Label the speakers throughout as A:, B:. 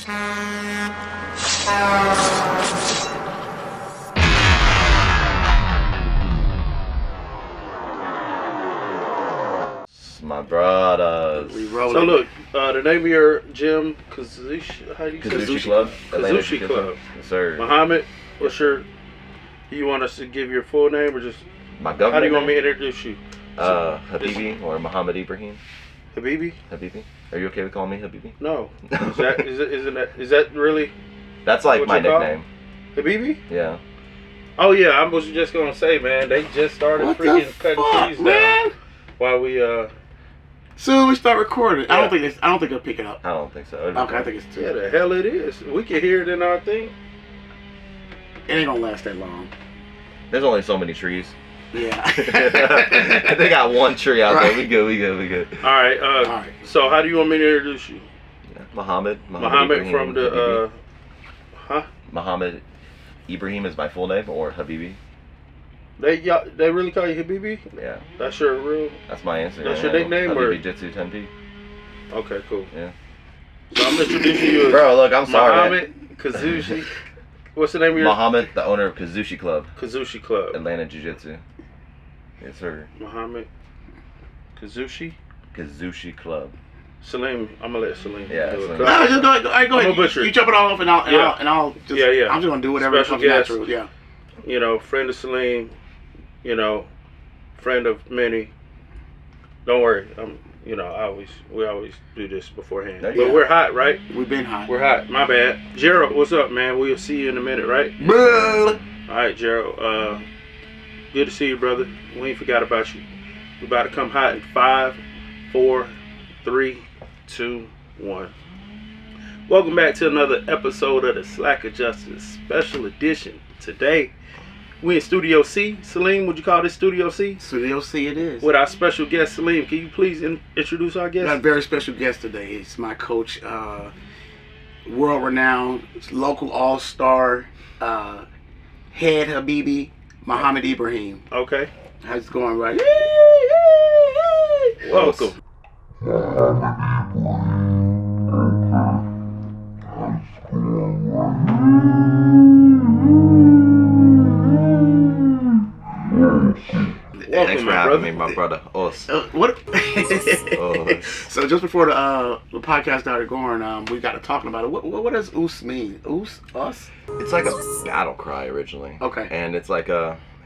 A: My brothers.
B: So look, the name of your gym, Kuzushi, how do you say
A: Kuzushi Club Atlanta.
B: Kuzushi Club.
A: Yes, sir.
B: Muhammad, what's your? You want us to give your full name or just?
A: My government.
B: How do you want me to introduce you?
A: Habibi or Mohammad Ibrahim.
B: Habibi.
A: Habibi. Are you okay with calling me Habibi?
B: No. Is that really?
A: That's like my nickname.
B: Habibi?
A: Yeah.
B: Oh yeah, I was just gonna say, man, they just started freaking cutting trees down while we
C: Soon we start recording. Yeah. I don't think it'll pick it up.
A: I don't think so.
C: Okay, I think it's too.
B: Yeah, the hell it is. We can hear it in our thing.
C: It ain't gonna last that long.
A: There's only so many trees.
C: Yeah.
A: They got one tree out there. We good.
B: All right. All right. So how do you want me to introduce you?
A: Yeah. Muhammad
B: from the
A: Mohammad Ibrahim is my full name, or Habibi.
B: They really call you Habibi?
A: Yeah.
B: That's your real?
A: That's my answer.
B: That's your nickname, or?
A: Habibi Jitsu 10P.
B: Okay, cool.
A: Yeah.
B: So I'm introducing you as
A: Bro, look, I'm sorry.
B: Muhammad Kuzushi. What's the name of your?
A: Muhammad, the owner of Kuzushi Club.
B: Kuzushi Club
A: Atlanta Jiu-Jitsu. Yes, sir.
B: Muhammad Kuzushi
A: Club.
B: Salim, I'm gonna let Salim do it.
C: No, just go ahead. You jump it all off, and I'll just.
B: Yeah.
C: I'm just gonna do whatever comes natural. Yeah.
B: You know, friend of Salim. You know, friend of many. Don't worry. We always do this beforehand. But we're hot, right?
C: We've been hot.
B: We're hot. My bad. Gerald, what's up, man? We'll see you in a minute, right?
C: All
B: right, Gerald. Good to see you, brother. We ain't forgot about you. We're about to come hot in 5, 4, 3, 2, 1. Welcome back to another episode of the Slackadjusters Special Edition. Today, we in Studio C. Salim, would you call this Studio C?
C: Studio C it is.
B: With our special guest, Salim. Can you please introduce our guest?
C: We got a very special guest today. It's my coach, world-renowned, local all-star, head Habibi, Mohammad Ibrahim.
B: Okay.
C: How's it going, right?
B: Welcome.
A: Thanks for having me, my brother. Us.
C: What? So just before the podcast started going, we got to talking about it. What does us mean? Us?
A: It's like a battle cry originally.
C: Okay.
A: And it's like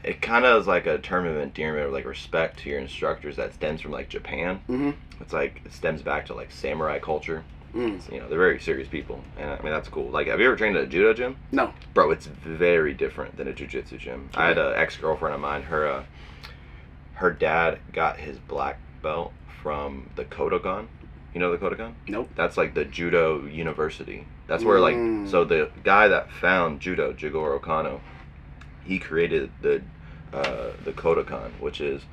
A: it kind of is like a term of endearment or like respect to your instructors that stems from like Japan.
C: Mm-hmm.
A: It's like it stems back to like samurai culture.
C: Mm.
A: So, they're very serious people, and I mean that's cool. Like, have you ever trained at a judo gym?
C: No.
A: Bro, it's very different than a jiu-jitsu gym. I had an ex-girlfriend of mine. Her dad got his black belt from the Kodokan. You know the Kodokan?
C: Nope.
A: That's like the judo university. That's where so the guy that found judo, Jigoro Kano, he created the Kodokan, which is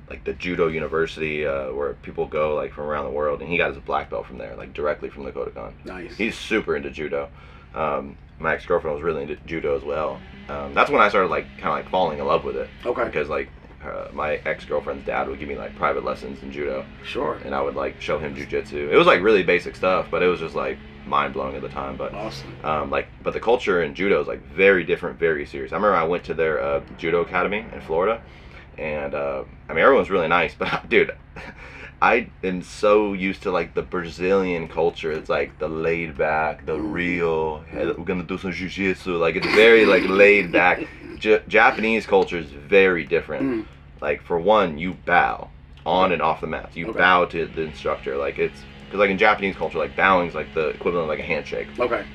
A: like the judo university where people go like from around the world, and he got his black belt from there, like directly from the Kodokan.
C: Nice.
A: He's super into judo. My ex-girlfriend was really into judo as well. That's when I started like kind of like falling in love with it.
C: Okay.
A: Because like my ex-girlfriend's dad would give me like private lessons in judo.
C: Sure.
A: And I would like show him jiu-jitsu. It was like really basic stuff, but it was just like mind-blowing at the time. But
C: awesome.
A: But the culture in judo is like very different, very serious. I remember I went to their judo academy in Florida, and I mean everyone's really nice, but dude, I am so used to like the Brazilian culture. It's like the laid back, the real, hey, we're gonna do some jiu-jitsu. Like it's very like laid back. Japanese culture is very different. Like for one, you bow on and off the mat. You bow to the instructor. Like it's because like in Japanese culture, like bowing is like the equivalent of like a handshake.
C: Okay.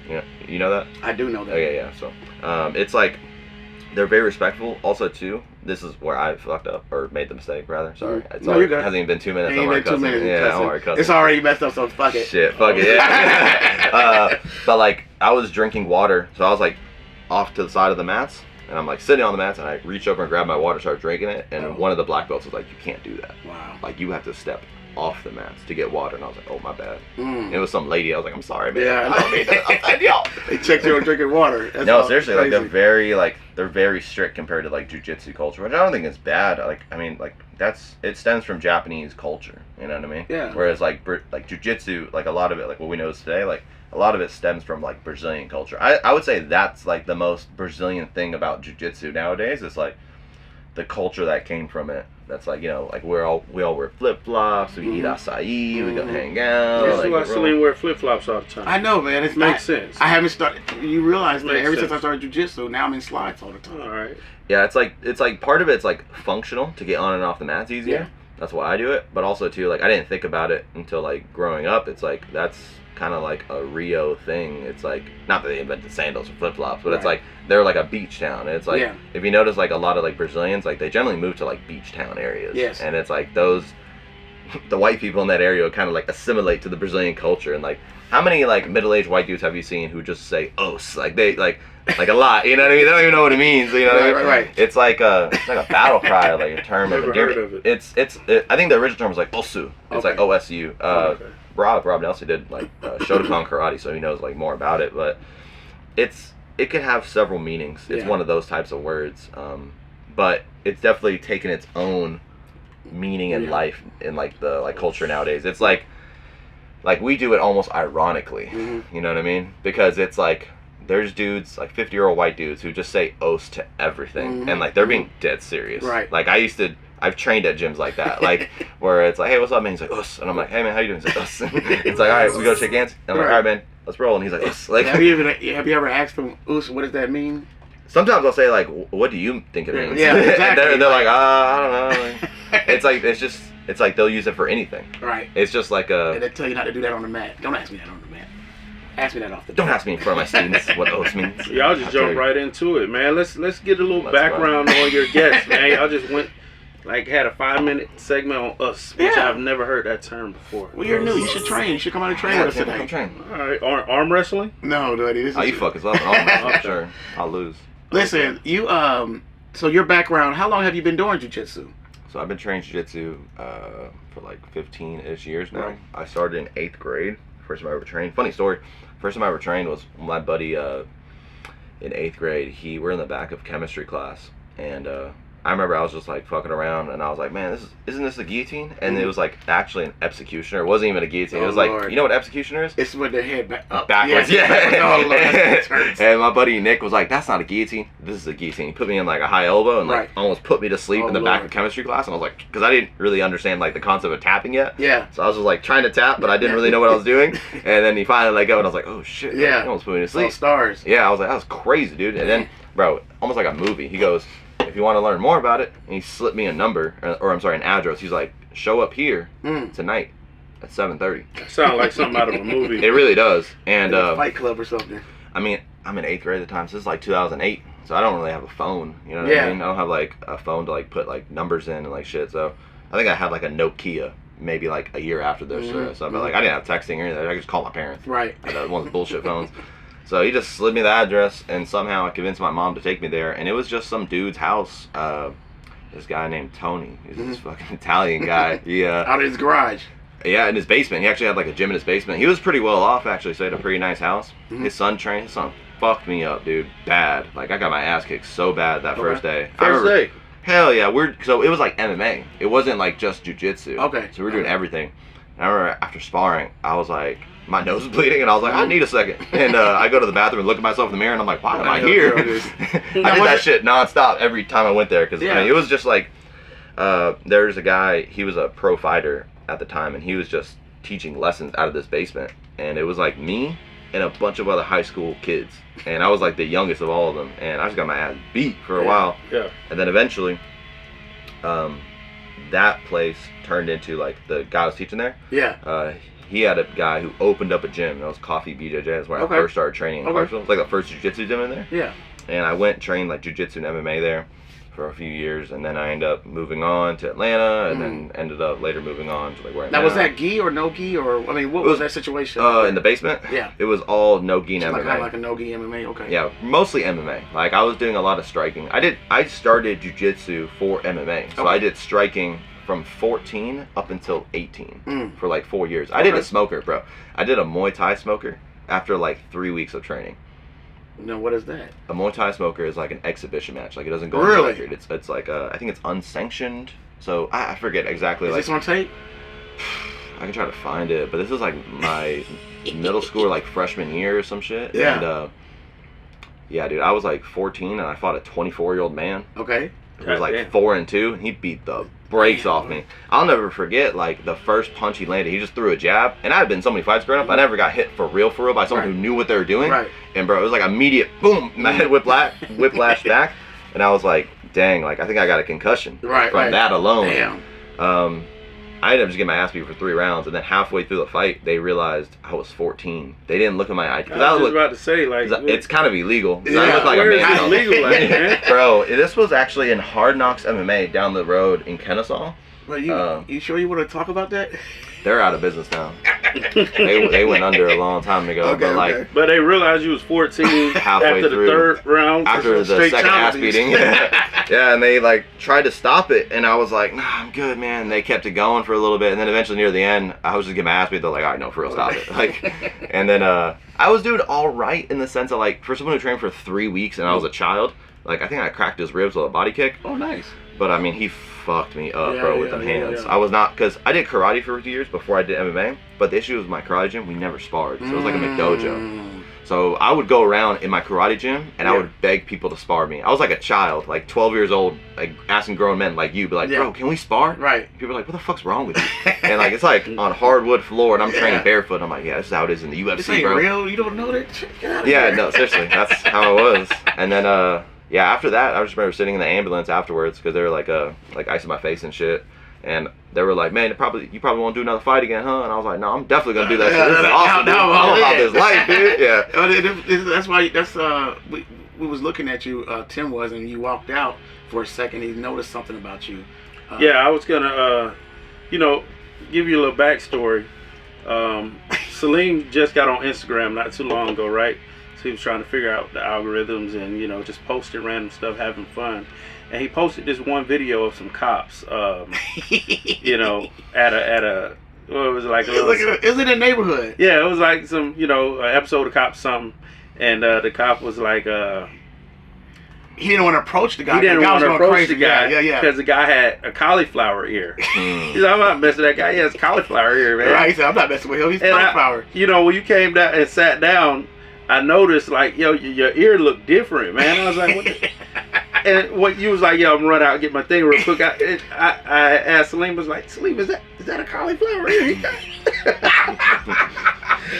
A: You know that?
C: I do know that.
A: Okay, yeah. So it's like they're very respectful. Also, too, this is where I fucked up or made the mistake. Rather, sorry. It's
C: no, you're good.
A: It hasn't even been 2 minutes.
C: Ain't been 2 minutes.
A: Yeah, I'm already cussing.
C: It's already messed up. So fuck it.
A: Shit, fuck it. Yeah. But like I was drinking water, so I was like off to the side of the mats. And I'm like sitting on the mats, and I reach over and grab my water, start drinking it, and one of the black belts was like, "You can't do that.
C: Wow.
A: Like you have to step off the mats to get water." And I was like, "Oh my bad." It was some lady. I was like, "I'm sorry, man.
C: Yeah,
A: I don't mean to offend y'all."
C: They checked you on drinking water. That's
A: no, seriously,
C: crazy.
A: like they're very strict compared to like jiu-jitsu culture, which I don't think is bad. Like I mean, like it stems from Japanese culture. You know what I mean?
B: Yeah.
A: Whereas like jiu-jitsu, like a lot of it, like what we know today, like a lot of it stems from like Brazilian culture. I would say that's like the most Brazilian thing about jiu-jitsu nowadays. Is like the culture that came from it. That's like, you know, like we all wear flip-flops, we eat acai, we go hang out.
B: That's why Celine wear flip-flops all the time.
C: I know, man. It
B: makes sense.
C: I haven't started. You realize, man,
B: Makes
C: ever
B: sense.
C: since I started jiu-jitsu, now I'm in slides all the time.
B: All right.
A: Yeah, it's like part of it's like functional to get on and off the mats easier.
C: Yeah.
A: That's why I do it. But also too, like I didn't think about it until like growing up. It's like that's kind of like a Rio thing. It's like not that they invented sandals or flip flops, but it's
C: Right.
A: like they're like a beach town. And it's like
C: Yeah.
A: if you notice, like a lot of like Brazilians, like they generally move to like beach town areas.
C: Yes.
A: And it's like those, the white people in that area kind of like assimilate to the Brazilian culture. And like how many like middle-aged white dudes have you seen who just say "os"? Like they like a lot. You know what I mean? They don't even know what it means. You know what I mean?
C: Right.
A: It's like a battle cry, like a term of
B: Never
A: endearment.
B: heard of it.
A: It's I think the original term was like osu. It's like
C: Okay.
A: OSU.
B: Okay.
A: Rob Nelson did like Shotokan karate, so he knows like more about it. But it could have several meanings. It's
C: Yeah.
A: one of those types of words. But it's definitely taken its own meaning in
C: Yeah.
A: life in like the like culture nowadays. It's like we do it almost ironically.
C: Mhm.
A: You know what I mean? Because it's like there's dudes like 50-year-old white dudes who just say "os" to everything,
C: Mhm.
A: and like they're being dead serious.
C: Right.
A: Like I've trained at gyms like that, like where it's like, "Hey, what's up, man?" He's like, "Us," and I'm like, "Hey, man, how you doing?" He's like, "Us." It's like, "All right, we go shake hands." And I'm like,
C: Right.
A: "All right, man, let's roll." And he's like, "Us." Like,
C: Have you ever asked them, "Oos, what does that mean?"
A: sometimes I'll say like, "What do you think it means?"
C: Yeah, exactly.
A: And they're like, "I don't know." It's like they'll use it for anything.
C: Right.
A: It's just like
C: And they tell you not to do that on the mat. Don't ask me that on the mat. Ask me that off the
A: Don't
C: mat.
A: ask me in front of my students what "os" means.
B: Y'all just
A: I'll tell
B: jump
A: you.
B: right into it, man. Let's get a little
A: Let's
B: background on your guests, man. Y'all just had a 5-minute segment on us, which
C: Yeah.
B: I've never heard that term before.
C: Well, you're new. You should train. You should come out and train
A: Yeah,
C: with us
A: I'm
C: today.
A: trained.
B: All right, arm wrestling.
C: No, buddy. This is
A: Oh, you fuck us up. Oh, I'm sure. I'll lose.
C: Listen, you so your background. How long have you been doing jiu-jitsu?
A: So I've been training jiu-jitsu for like 15-ish years now.
C: Right.
A: I started in 8th grade. First time I ever trained. Funny story. First time I ever trained was my buddy in 8th grade. We're in the back of chemistry class, and I remember I was just like fucking around, and I was like, "Man, isn't this a guillotine?" And it was like actually an executioner. It wasn't even a guillotine. It was like,
C: Lord.
A: you know what executioner is?
C: It's with their head up.
A: Backwards,
C: Yes.
A: yeah.
C: Oh, Lord, that hurts.
A: And my buddy Nick was like, "That's not a guillotine. This is a guillotine." He put me in like a high elbow and like
C: Right.
A: almost put me to sleep
C: Oh,
A: in the back
C: Lord.
A: of chemistry class. And I was like, because I didn't really understand like the concept of tapping yet.
C: Yeah.
A: So I was just like trying to tap, but I didn't really know what I was doing. And then he finally let go, and I was like, "Oh shit!"
C: Yeah.
A: He almost put me to
C: All
A: sleep.
C: stars.
A: Yeah, I was like, "That was crazy, dude." And then, bro, almost like a movie. He goes, "If you want to learn more about it," and he slipped me a number, or I'm sorry, an address. He's like, "Show up here tonight at 7:30."
B: Sound like something out of a movie.
A: It really does. And
C: Fight Club or something.
A: I mean, I'm in 8th grade at the time, so this is like 2008. So I don't really have a phone. You know what
C: Yeah.
A: I mean? I don't have like a phone to like put like numbers in and like shit. So I think I had like a Nokia maybe like a year after this. So but like I didn't have texting or anything. I just called my parents.
C: Right.
A: I had one of those bullshit phones. So he just slid me the address, and somehow I convinced my mom to take me there. And it was just some dude's house. This guy named Tony. He's this fucking Italian guy.
C: Out of his garage.
A: Yeah, in his basement. He actually had like a gym in his basement. He was pretty well off actually, so he had a pretty nice house. His son trained. His son fucked me up, dude. Bad. Like I got my ass kicked so bad that first day. I
B: First
A: remember-
B: day.
A: Hell yeah. So it was like MMA. It wasn't like just jiu-jitsu.
C: Okay.
A: So we were doing everything. And I remember after sparring, I was like, my nose was bleeding, and I was like, I need a second. And I go to the bathroom and look at myself in the mirror, and I'm like, why am I here? I did that shit nonstop every time I went there, because I mean, it was just like, there's a guy, he was a pro fighter at the time, and he was just teaching lessons out of this basement. And it was like me and a bunch of other high school kids. And I was like the youngest of all of them. And I just got my ass beat for a while.
B: Yeah.
A: And then eventually, that place turned into like the guy I was teaching there.
C: Yeah.
A: He had a guy who opened up a gym. It was Coffee BJJ. That's where
C: Okay.
A: I first started training in
C: Okay.
A: Clarksville. It was like the first jiu-jitsu gym in there.
C: Yeah.
A: And I went and trained like jiu-jitsu and MMA there for a few years, and then I ended up moving on to Atlanta, and then ended up later moving on to like where I'm
C: Now,
A: now.
C: was that gi or no gi, or I mean, what
A: It
C: was
A: was,
C: that situation?
A: in the basement?
C: Yeah.
A: It was all no gi and
C: Like,
A: MMA.
C: kind of like a no gi MMA. Okay.
A: Yeah, mostly MMA. Like I was doing a lot of striking. I started jiu-jitsu for MMA. So
C: Okay.
A: I did striking from 14 up until 18 for like 4 years. I did
C: Okay.
A: a smoker, bro. I did a Muay Thai smoker after like 3 weeks of training.
C: No, what is that?
A: A Muay Thai smoker is like an exhibition match. Like it doesn't go on
C: Really?
A: the record. It's like I think it's unsanctioned So I forget exactly.
C: Is
A: like
C: this on tape?
A: I can try to find it, but this is like my middle school, like freshman year or some shit.
C: Yeah.
A: And yeah, dude, I was like 14 and I fought a 24-year-old man.
C: Okay.
A: He was like 4-2, and he beat the brakes off me. I'll never forget, like, the first punch he landed. He just threw a jab, and I had been in so many fights growing up, I never got hit for real by someone who knew what they were doing.
C: Right.
A: And bro, it was like immediate boom, my head whiplash back, and I was like, dang, like I think I got a concussion from that alone.
C: Damn.
A: I ended up just getting my ass beat for 3 rounds, and then halfway through the fight, they realized I was 14. They didn't look at my ID.
B: I was just about to say, like,
A: it's kind of illegal.
C: Yeah.
A: I look like
B: where
A: a
B: is
A: man.
B: it illegal at, man?
A: Bro, this was actually in Hard Knocks MMA down the road in Kennesaw.
C: Well, you sure you want to talk about that?
A: They're out of business now. they went under a long time ago.
C: Okay,
B: but they realized you was 14
A: halfway
B: after
A: through,
B: the 3rd round.
A: after the second ass beating. Yeah, and they like tried to stop it, and I was like, nah, I'm good, man. And they kept it going for a little bit, and then eventually near the end, I was just getting my ass beat. They're like, all right, no, for real, stop it. Like, and then I was doing all right in the sense of like, for someone who trained for 3 weeks and I was a child, like I think I cracked his ribs with a body kick.
C: Oh, nice.
A: But I mean, he fucked me up, bro, with them hands. I was not, because I did karate for 2 years before I did MMA, but the issue was my karate gym, we never sparred. So it was like a McDojo. So I would go around in my karate gym and I would beg people to spar me. I was like a child, like 12 years old, like asking grown men like you, be like, bro, can we spar?
C: Right.
A: People are like, what the fuck's wrong with you? And like, it's like on hardwood floor and I'm training barefoot. I'm like, yeah, this is how it is in the UFC,
C: this ain't
A: bro.
C: real? You don't know that? Get out of
A: Yeah,
C: here.
A: no, seriously, that's how it was. And then, yeah, after that, I just remember sitting in the ambulance afterwards because they were like icing my face and shit. And they were like, man, you probably won't do another fight again, huh? And I was like, no, I'm definitely gonna do that shit. This is awesome, dude. I'm about this life, dude. Yeah.
C: That's why. We was looking at you. Tim was, and you walked out for a second. He noticed something about you.
B: Yeah, I was gonna, give you a little backstory. Salim just got on Instagram not too long ago, right? So he was trying to figure out the algorithms and just posted random stuff, having fun. And he posted this one video of some cops, at a what was it like?
C: Is it a neighborhood?
B: Yeah, it was like some, an episode of Cops something, and the cop was like,
C: he didn't want to approach the guy.
B: He didn't want to approach
C: crazy.
B: the guy,
C: Yeah.
B: because the guy had a cauliflower ear. He's like, I'm not messing with that guy. He has cauliflower ear, man.
C: Right. He said, I'm not messing with him. He's cauliflower.
B: When you came down and sat down, I noticed like, your ear looked different, man. I was like, what the? And what you was like, I'm gonna run out and get my thing real quick. I asked Salim, was like, Salim, is that a cauliflower ear?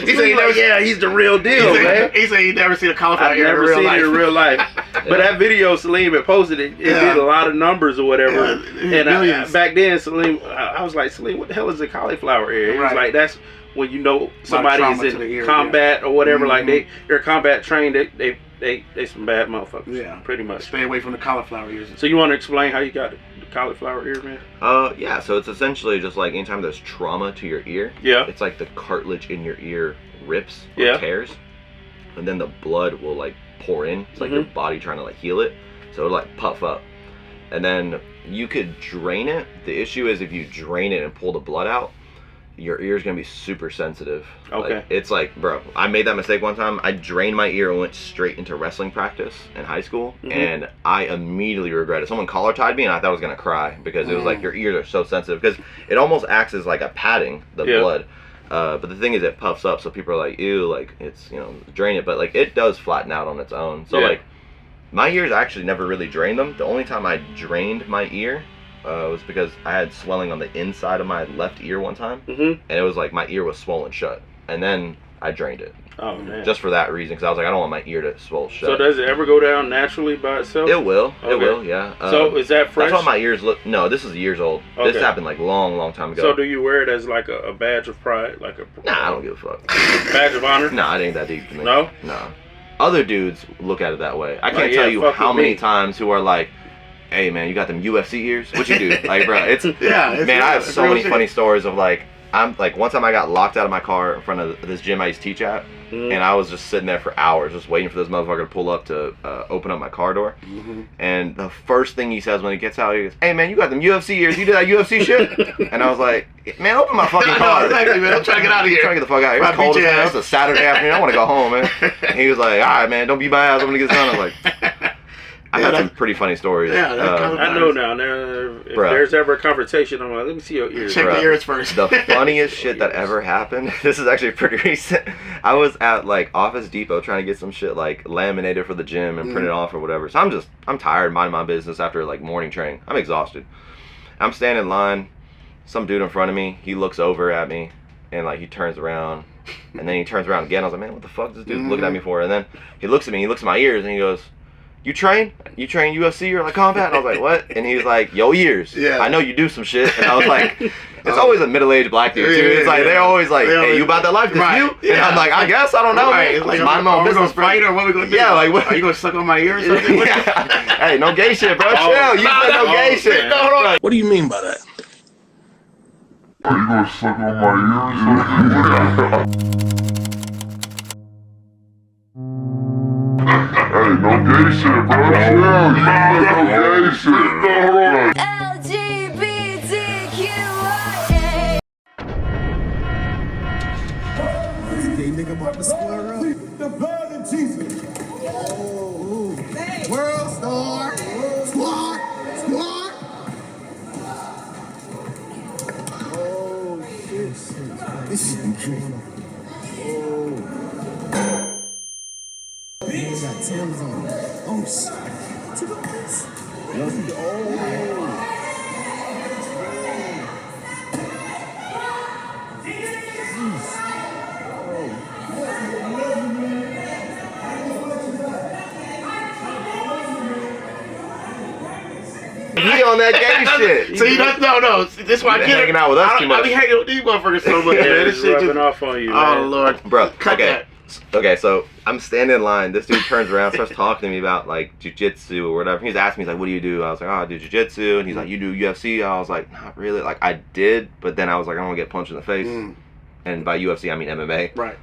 B: He said, he's the real deal, man.
C: He said he never seen a cauliflower ear.
B: I've never seen it in real life. But that video Salim had posted, it did a lot of numbers or whatever. And back then, Salim, I was like, Salim, what the hell is a cauliflower ear? He was like, that's when somebody's in combat or whatever. Like they're combat trained. They some bad motherfuckers. Yeah, pretty much.
C: Stay away from the cauliflower ears.
B: So you want to explain how you got the cauliflower ear, man?
A: Yeah. So it's essentially just like anytime there's trauma to your ear.
B: Yeah.
A: It's like the cartilage in your ear rips or tears, and then the blood will like pour in. It's like your body trying to like heal it, so it'll like puff up, and then you could drain it. The issue is if you drain it and pull the blood out, your ear's gonna be super sensitive.
B: Okay.
A: Like, it's like, bro, I made that mistake one time. I drained my ear and went straight into wrestling practice in high school, and I immediately regretted it. Someone collar tied me, and I thought I was gonna cry because it was like your ears are so sensitive because it almost acts as like a padding the blood. But the thing is, it puffs up, so people are like, ew, like it's drain it, but like it does flatten out on its own. So like my ears, I actually never really drained them. The only time I drained my ear was because I had swelling on the inside of my left ear one time, and it was like my ear was swollen shut, and then I drained it.
B: Oh man!
A: Just for that reason, because I was like, I don't want my ear to swell shut.
B: So does it ever go down naturally by itself?
A: It will. Okay. It will. Yeah.
B: So is that fresh?
A: That's why my ears look. No, this is years old. Okay. This happened like long time ago.
B: So do you wear it as like a badge of pride, like a?
A: Nah, I don't give a fuck.
B: Badge of honor?
A: Nah, it ain't that deep to me.
B: No.
A: Nah. Other dudes look at it that way. I can't tell you how many times who are like, hey man, you got them UFC ears? What you do? Like, bro, it's man, I have so many funny stories of like, I'm like, one time I got locked out of my car in front of this gym I used to teach at, and I was just sitting there for hours just waiting for this motherfucker to pull up to open up my car door. And the first thing he says when he gets out, he goes, hey man, you got them UFC ears, you did that UFC shit? And I was like, man, open my fucking car.
C: Exactly, man. I'm trying to get out of here.
A: I'm trying to get the fuck out of here. It's cold as hell. It's a Saturday afternoon. I want to go home, man. And he was like, all right, man, don't beat my ass. I'm going to get this done. I was like, I've had some pretty funny stories.
C: Yeah,
B: I know now. If there's ever a conversation, I'm like, let me see your ears.
C: Check the ears first.
A: The funniest shit that ever happened. This is actually pretty recent. I was at like Office Depot trying to get some shit like laminated for the gym and printed off or whatever. So I'm tired, minding my business after like morning training. I'm exhausted. I'm standing in line. Some dude in front of me. He looks over at me and like he turns around. And then he turns around again. I was like, man, what the fuck is this dude looking at me for? And then he looks at me. He looks at my ears and he goes, You train UFC or like combat? And I was like, what? And he was like, yo, ears. Yeah. I know you do some shit. And I was like, it's always a middle-aged black dude too. It's like they're always like, hey, you about that life? This you? And I'm like, I guess I don't know.
C: Right. Like, mind my own business, fight or what we gonna do?
A: Yeah, like what?
C: Are you gonna suck on my ear or something?
A: Hey, no gay shit, bro. Chill. You said no gay shit.
D: What do you mean by that?
E: Are you gonna suck on my ears? Hey, no gay shit, bro. Chill. You said no gay shit.
F: LGBTQIA.
G: Gay nigga about to square up. The blood of Jesus. Oh, World Star. Squad. Oh, shit. This shit be true. Oh. Nigga got Tim's on. Oh, shit.
A: He on that gay shit.
C: See, no. This is why I get
A: hanging out with us too much.
C: I be hanging with these motherfuckers so much, man. This shit
B: rubbing
C: just
B: off on you,
C: Oh,
B: man.
C: Lord.
A: Bro,
C: Cut that.
A: Okay, so I'm standing in line. This dude turns around, starts talking to me about like jujitsu or whatever. He's asking me, he's like, what do you do? I was like, oh, I do jujitsu. And he's like, you do UFC? I was like, not really. Like, I did, but then I was like, I don't want to get punched in the face. And by UFC, I mean MMA.
C: Right.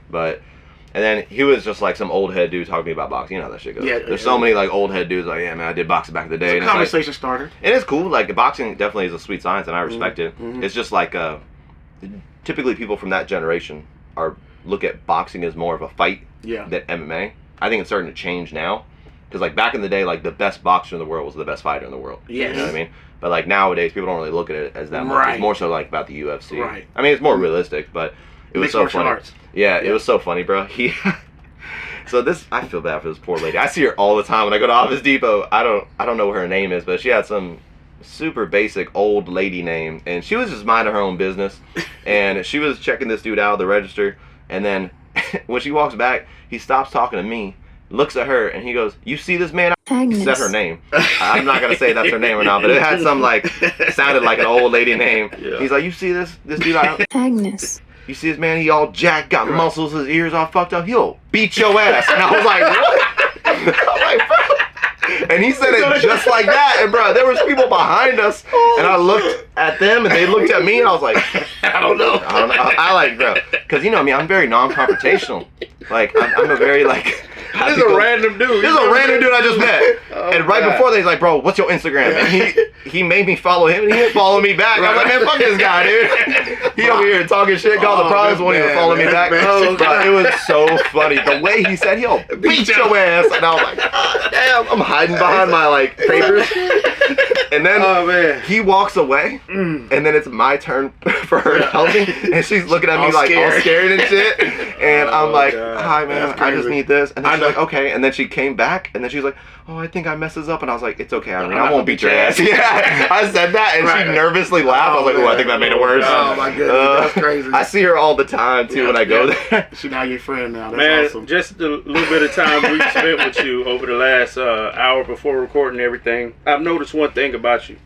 A: And then he was just like some old head dude talking to me about boxing. You know how that shit goes.
C: Yeah,
A: There's so many like old head dudes like, yeah, man, I did boxing back in the day.
C: It's a conversation starter.
A: And it's cool. Like, boxing definitely is a sweet science, and I respect it. It's just like, typically people from that generation look at boxing as more of a fight than MMA. I think it's starting to change now. Because, like, back in the day, like, the best boxer in the world was the best fighter in the world.
C: Yes.
A: You know what I mean? But, like, nowadays, people don't really look at it as that much.
C: Right.
A: It's more so, like, about the UFC.
C: Right.
A: I mean, it's more realistic, but it was
C: Mixed
A: so
C: martial
A: funny.
C: arts.
A: Yeah, it was so funny, bro. So this, I feel bad for this poor lady. I see her all the time when I go to Office Depot. I don't know what her name is, but she had some super basic old lady name, and she was just minding her own business. And she was checking this dude out of the register, and then when she walks back, he stops talking to me, looks at her, and he goes, "You see this man?"
F: Agnes.
A: Said her name. I'm not gonna say that's her name or not, but it had some like sounded like an old lady name. Yeah. He's like, "You see this dude out?"
F: Agnes.
A: You see this man, he all jacked, got muscles, his ears all fucked up. He'll beat your ass. And I was like, what? I'm like, bro. And he said it just like that. And bro, there was people behind us, and I looked at them, and they looked at me, and I was like, I don't know. I like, bro, because you know me, I'm very non-confrontational. Like, I'm a very like.
B: This is a random dude.
A: This is a random dude I just met. And right before that, he's like, bro, what's your Instagram? And he made me follow him, and he didn't follow me back. I was like, man, fuck this guy, dude. He over here talking shit, got all the problems, won't even follow me back. But it was so funny. The way he said, he'll beat your ass. And I was like, oh, damn, I'm hiding behind my, like, papers. And then he walks away, and then it's my turn for her to help me. And she's looking at me like all scared and shit. And I'm like, hi, man, I just need this. And then she's like, okay. And then she came back, and then she's like, oh, I think I messed this up. And I was like, it's okay, Irene, I won't beat your ass. Yeah, I said that, and she nervously laughed. I was like, oh, I think that made it worse.
C: Oh, my goodness, that's crazy.
A: I see her all the time, too, when I go there.
C: She's now your friend now. That's
B: man,
C: awesome.
B: Just a little bit of time we spent with you over the last hour before recording everything, I've noticed one thing about you.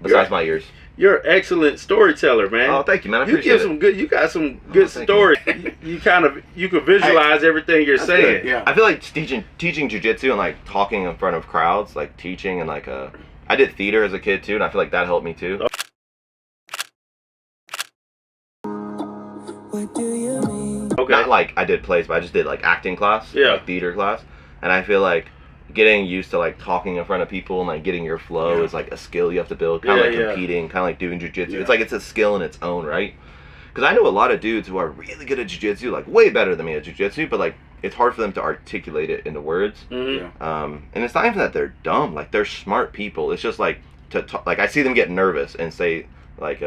A: Besides my ears.
B: You're an excellent storyteller, man.
A: Oh, thank you, man. I appreciate it.
B: You got some good stories. You can visualize everything you're saying.
A: Good. Yeah. I feel like teaching jujitsu and like talking in front of crowds, like teaching and like I did theater as a kid too, and I feel like that helped me too.
F: What do you mean?
B: Okay.
A: Not like I did plays, but I just did like acting class, like theater class, and I feel like getting used to like talking in front of people and like getting your flow is like a skill you have to build, kind of like competing, kind of like doing jujitsu. It's like it's a skill in its own right. Because I know a lot of dudes who are really good at jujitsu, like way better than me at jujitsu, but like it's hard for them to articulate it into words.
B: Mm-hmm.
A: And it's not even that they're dumb. Like, they're smart people. It's just like like I see them get nervous and say like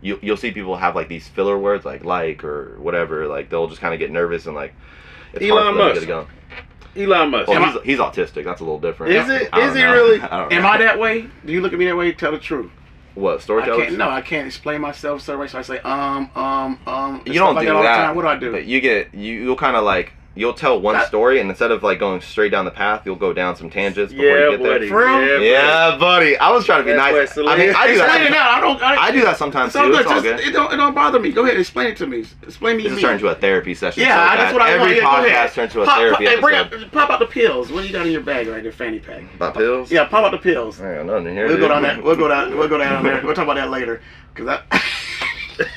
A: you'll see people have like these filler words like or whatever. Like they'll just kind of get nervous and like it's hard for them to get it going.
B: Elon Musk.
A: Well, he's autistic. That's a little different.
B: Is it? Is he really?
C: Am I that way? Do you look at me that way? Tell the truth.
A: What, storytellers?
C: I can't explain myself so much. So I say
A: You don't
C: like
A: do
C: all the
A: that.
C: time. What do I do?
A: But you'll kind of like you'll tell one story, and instead of like going straight down the path, you'll go down some tangents before you get
B: buddy.
A: there.
C: For real?
A: Yeah, buddy. I was trying to be nice. I mean, I do that. I do that sometimes too. It's all good.
C: It don't bother me. Go ahead, explain it to me. Explain me.
A: This has turned into a therapy session.
C: Yeah, that's what I want.
A: Every podcast turns into a therapy episode.
C: Pop out the pills. What do you got in your bag right there, fanny pack?
A: About pills?
C: Yeah, pop out the pills.
A: I got nothing in here.
C: We'll go down there. We'll go down there. We'll talk about that later. Cause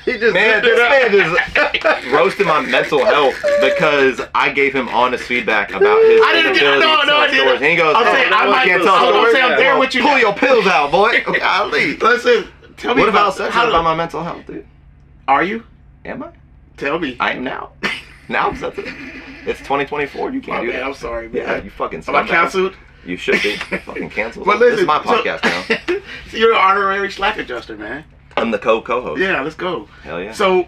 B: He just
A: man just roasted my mental health because I gave him honest feedback about his ability to tell stories. And he goes, I can't tell stories.
C: I'm there with you.
A: Pull your pills out, boy. Golly.
C: Listen, tell me
A: what about sensitive about my mental health, dude?
C: Are you?
A: Am I?
C: Tell me.
A: I am now. Now I'm sensitive. It's 2024. You can't do that.
C: I'm sorry, man.
A: Yeah, you fucking
C: Am I canceled?
A: You should be. Fucking canceled.
C: But listen,
A: this is my podcast now.
C: So you're an honorary slack adjuster, man.
A: I'm the co-host.
C: Yeah, let's go.
A: Hell yeah.
C: So,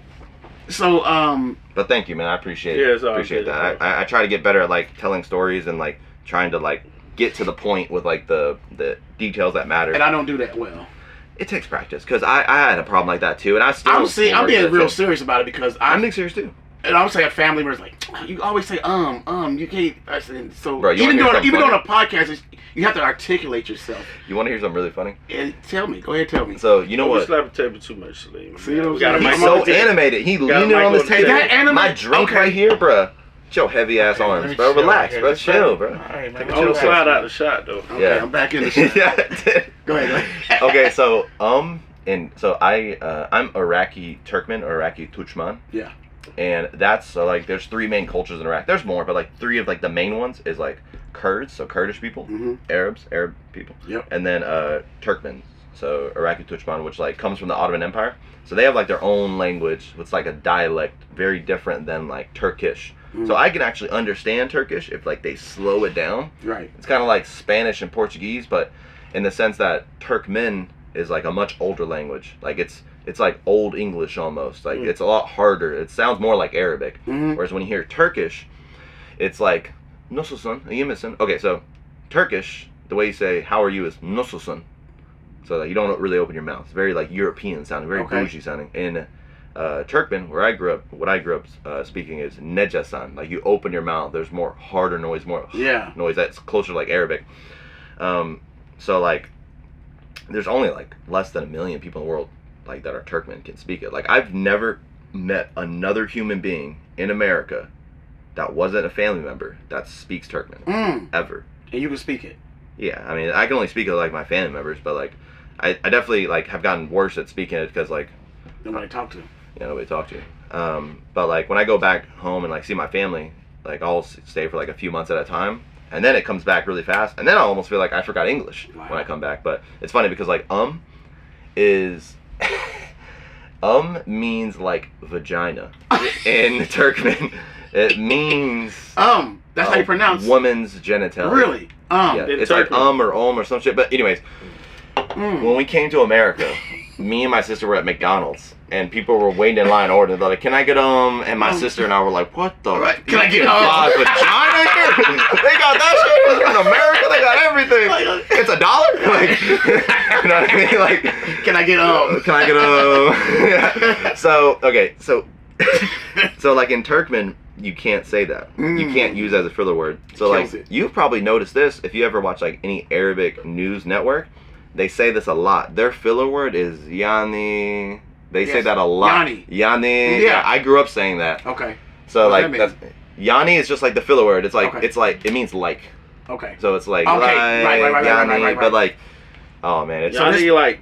A: But thank you, man. I appreciate
B: Yeah, it's all
A: appreciate
B: good.
A: that. I try to get better at like telling stories and like trying to like get to the point with like the details that matter.
C: and I don't do that well.
A: It takes practice because I had a problem like that too, and I still.
C: I'm being real serious about it because
A: I'm being serious too.
C: And I would say a family member's like, you always say you can't. I said, so
A: Bro,
C: even doing a podcast, you have to articulate yourself.
A: You want to hear something really funny?
C: And tell me, go ahead, tell me.
A: So you know
B: Don't
A: what?
B: slap the table too much, Salim.
C: See what I'm
B: We got a
C: saying?
B: mic
A: He's
B: on
A: so
B: the table.
A: animated. He
B: Got a
A: leaning
B: mic
A: on this
B: on the
A: table.
B: table.
C: Is that animated?
A: My drink
C: Okay.
A: right here, bruh. Your heavy ass arms,
C: me
A: bro.
C: chill.
A: Relax,
C: Okay,
A: bro.
C: let's
A: Chill, bro.
C: All right, man.
A: Take a
B: I'm gonna
A: chill
B: slide
A: pill.
B: out the shot though.
C: Okay,
A: Yeah.
C: I'm back in the shot.
A: Yeah.
C: Go ahead.
A: Okay, so I'm Iraqi Turkman or Iraqi Turkman.
C: Yeah.
A: And that's so like there's three main cultures in Iraq. There's more, but like three of like the main ones is like Kurds, so Kurdish people, Arab people,
C: Yep.
A: and then Turkmens, so Iraqi Turkman, which like comes from the Ottoman Empire. So they have like their own language. It's like a dialect, very different than like Turkish. So I can actually understand Turkish if like they slow it down.
C: Right.
A: It's kind of like Spanish and Portuguese, but in the sense that Turkmen is like a much older language. Like it's like Old English almost. Like it's a lot harder. It sounds more like Arabic. Whereas when you hear Turkish, it's like Nasılsın? İyi misin? Okay, so Turkish, the way you say how are you is Nasılsın. So like, you don't really open your mouth. It's very like European sounding, very bougie sounding. In Turkmen, where I grew up, what I grew up speaking is Necasan. Like you open your mouth, there's more harder noise, more noise that's closer to like Arabic. So like there's only like less than 1 million people in the world like that are Turkmen can speak it. Like I've never met another human being in America that wasn't a family member that speaks Turkmen ever.
C: And you can speak it.
A: Yeah, I mean I can only speak it like my family members, but like I definitely like have gotten worse at speaking it because like
C: Nobody to talk to.
A: yeah, nobody to talk to. But like when I go back home and like see my family, like I'll stay for like a few months at a time. And then it comes back really fast. And then I almost feel like I forgot English when I come back. But it's funny because like is means like vagina in Turkmen. It means
C: that's how you pronounce
A: woman's genitalia.
C: Really?
A: Yeah, it's like or some shit. But anyways, when we came to America, me and my sister were at McDonald's and people were waiting in line to order. They're like, "Can I get and my sister and I were like, "What the?
C: Can I get
A: vagina here? They got that shit in America. They got everything. It's $1. Like, you know what I mean? Like,
C: can I get
A: Can I get yeah. So okay, so like in Turkmen, you can't say that. You can't use it as a filler word. So like you've probably noticed this if you ever watch like any Arabic news network. They say this a lot. Their filler word is yani. They say that a lot. Yani. Yeah, I grew up saying that.
C: Okay.
A: So
C: What
A: like
C: does that
A: that's yani is just like the filler word. It's like
C: Okay.
A: it's like it means like.
C: Okay.
A: So it's like
C: Right,
A: yani, but like oh man, it's
B: Yani like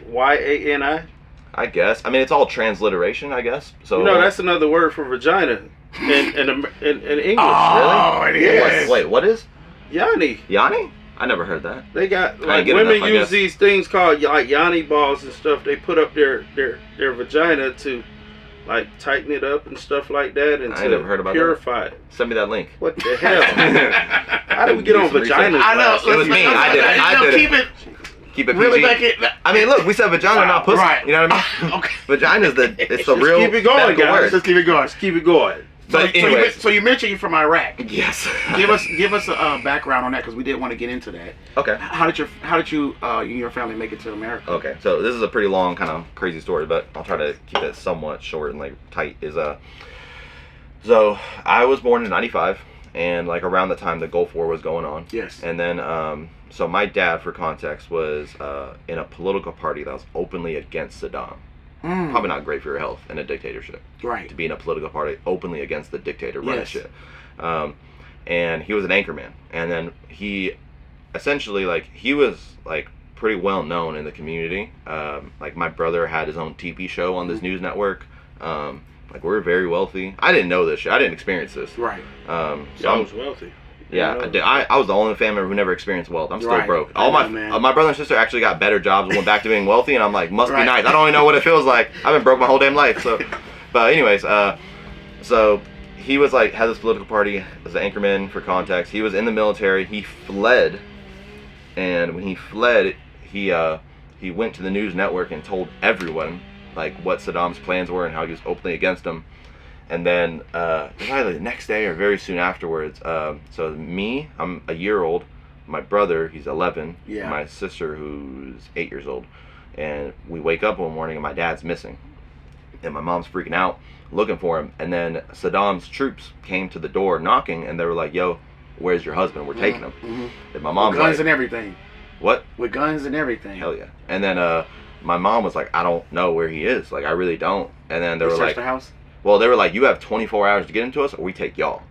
B: YANI.
A: I guess. I mean, it's all transliteration, I guess. So
B: No, that's another word for vagina in English.
C: Oh,
B: really?
C: it is.
A: Wait, what is?
B: Yani.
A: Yani? I never heard that.
B: They got
A: I
B: like
A: get
B: women
A: enough, I
B: use
A: guess.
B: these things called like yani balls and stuff. They put up their vagina to like tighten it up and stuff like that, and
A: I ain't never heard about
B: purify it.
A: Send me that link.
B: What the hell? How did we get on vaginas?
C: I know.
A: It was me. I did it. Keep it
C: really
A: PG. I mean, look, we said vagina, not pussy.
C: Right.
A: You know what I mean?
C: Okay.
A: Vagina's it's the
B: Just
A: real
B: keep it going,
A: medical
B: guys.
A: word.
C: Let's keep it going.
B: Let's keep it going.
A: But anyways,
C: so you mentioned you're from Iraq.
A: yes.
C: Give us a background on that, because we did want to get into that.
A: Okay.
C: How did you and your family make it to America?
A: Okay, so this is a pretty long, kind of crazy story, but I'll try to keep it somewhat short and like tight. So I was born in '95, and like around the time the Gulf War was going on.
C: Yes.
A: And then so my dad, for context, was in a political party that was openly against Saddam. Probably not great for your health in a dictatorship.
C: Right.
A: To be in a political party openly against the dictator running
C: Yes.
A: shit. And he was an anchorman. And then he essentially, like, he was like pretty well known in the community. Like my brother had his own TV show on this news network. Like we're very wealthy. I didn't know this shit. I didn't experience this.
C: Right.
A: So
B: I was wealthy.
A: yeah, I did. I was the only family member who never experienced wealth. I'm still
C: Right.
A: broke.
C: I
A: All
C: know, man.
A: my brother and sister actually got better jobs and went back to being wealthy, and I'm like, must be
C: Right.
A: nice. I don't even know what it feels like. I've been broke my whole damn life. So, but anyways, so he was like had this political party as an anchorman. For context, he was in the military. He fled, and when he fled, he went to the news network and told everyone like what Saddam's plans were and how he was openly against them. And then either the next day or very soon afterwards, so me, I'm a year old, my brother, he's 11,
C: Yeah.
A: my sister, who's 8 years old, and we wake up one morning and my dad's missing. And my mom's freaking out, looking for him. And then Saddam's troops came to the door knocking, and they were like, yo, where's your husband? We're taking him.
C: Mm-hmm.
A: And my mom's
C: With guns
A: like,
C: and everything.
A: what?
C: With guns and everything.
A: Hell yeah. And then my mom was like, I don't know where he is. Like, I really don't. And then they
C: They
A: were
C: searched
A: like,
C: the house?
A: well, they were like, you have 24 hours to get him to us, or we take y'all.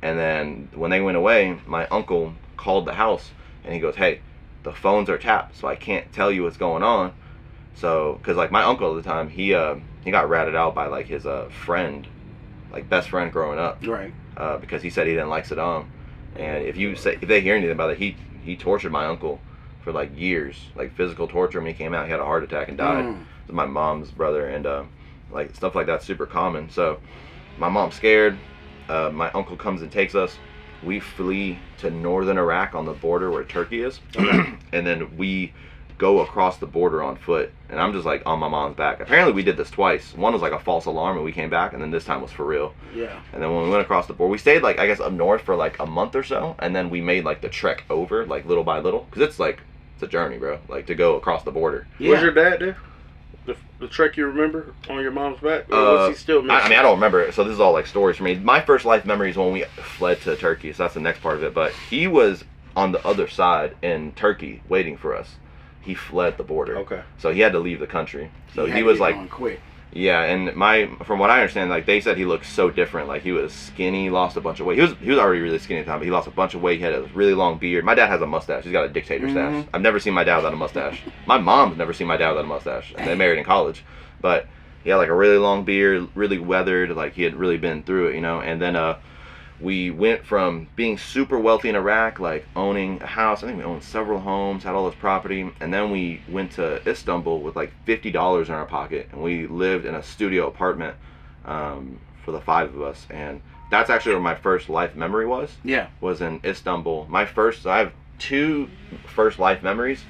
A: And then when they went away, my uncle called the house, and he goes, hey, the phones are tapped, so I can't tell you what's going on. So, because like my uncle at the time, he got ratted out by like his friend, like best friend growing up,
C: Right.
A: because he said he didn't like Saddam. And if they hear anything about it, he tortured my uncle for like years, like physical torture. When he came out, he had a heart attack and died. It was my mom's brother, and like stuff like that's super common. So my mom's scared. My uncle comes and takes us. We flee to northern Iraq on the border where Turkey is. And then we go across the border on foot. And I'm just like on my mom's back. Apparently we did this twice. One was like a false alarm and we came back, and then this time was for real.
C: Yeah.
A: And then when we went across the border, we stayed like, I guess, up north for like a month or so. And then we made like the trek over, like little by little. Because it's a journey, bro. Like to go across the border.
C: Yeah.
B: Was your dad there? The trek you remember on your mom's back? Or was he still missing?
A: I mean, I don't remember it, so this is all like stories for me. My first life memory is when we fled to Turkey, so that's the next part of it. But he was on the other side in Turkey waiting for us. He fled the border.
B: Okay.
A: So he had to leave the country. So
C: had
A: he
C: to
A: was
C: get
A: like,
C: going quick.
A: yeah, and from what I understand, like they said he looked so different. Like he was skinny, lost a bunch of weight. He was already really skinny at the time, but he lost a bunch of weight. He had a really long beard. My dad has a mustache. He's got a dictator stash. I've never seen my dad without a mustache. My mom's never seen my dad without a mustache. And they married in college. But he had like a really long beard, really weathered, like he had really been through it, you know. And then we went from being super wealthy in Iraq, like owning a house. I think we owned several homes, had all this property. And then we went to Istanbul with like $50 in our pocket. And we lived in a studio apartment for the 5 of us. And that's actually where my first life memory was.
C: Yeah.
A: Was in Istanbul. I have 2 first life memories.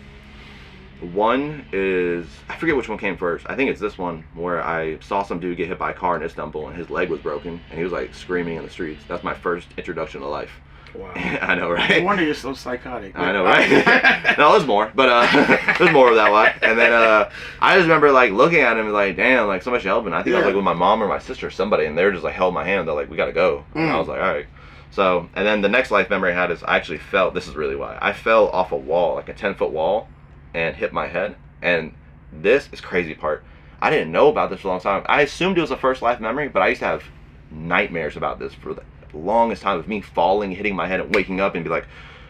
A: One is, I forget which one came first. I think it's this one where I saw some dude get hit by a car in Istanbul and his leg was broken and he was like screaming in the streets. That's my first introduction to life.
B: Wow.
A: I know,
C: No
A: right?
C: wonder you're so psychotic.
A: I know, right? No, there's more, but there's more of that one. And then I just remember like looking at him like, damn, like somebody should help him. I think I was like with my mom or my sister or somebody, and they were just like held my hand. They're like, we gotta go. And I was like, all right. So, and then the next life memory I had is I actually fell. This is really why I fell off a wall, like a 10-foot wall, and hit my head. And this is crazy part. I didn't know about this for a long time. I assumed it was a first life memory, but I used to have nightmares about this for the longest time, of me falling, hitting my head, and waking up and be like,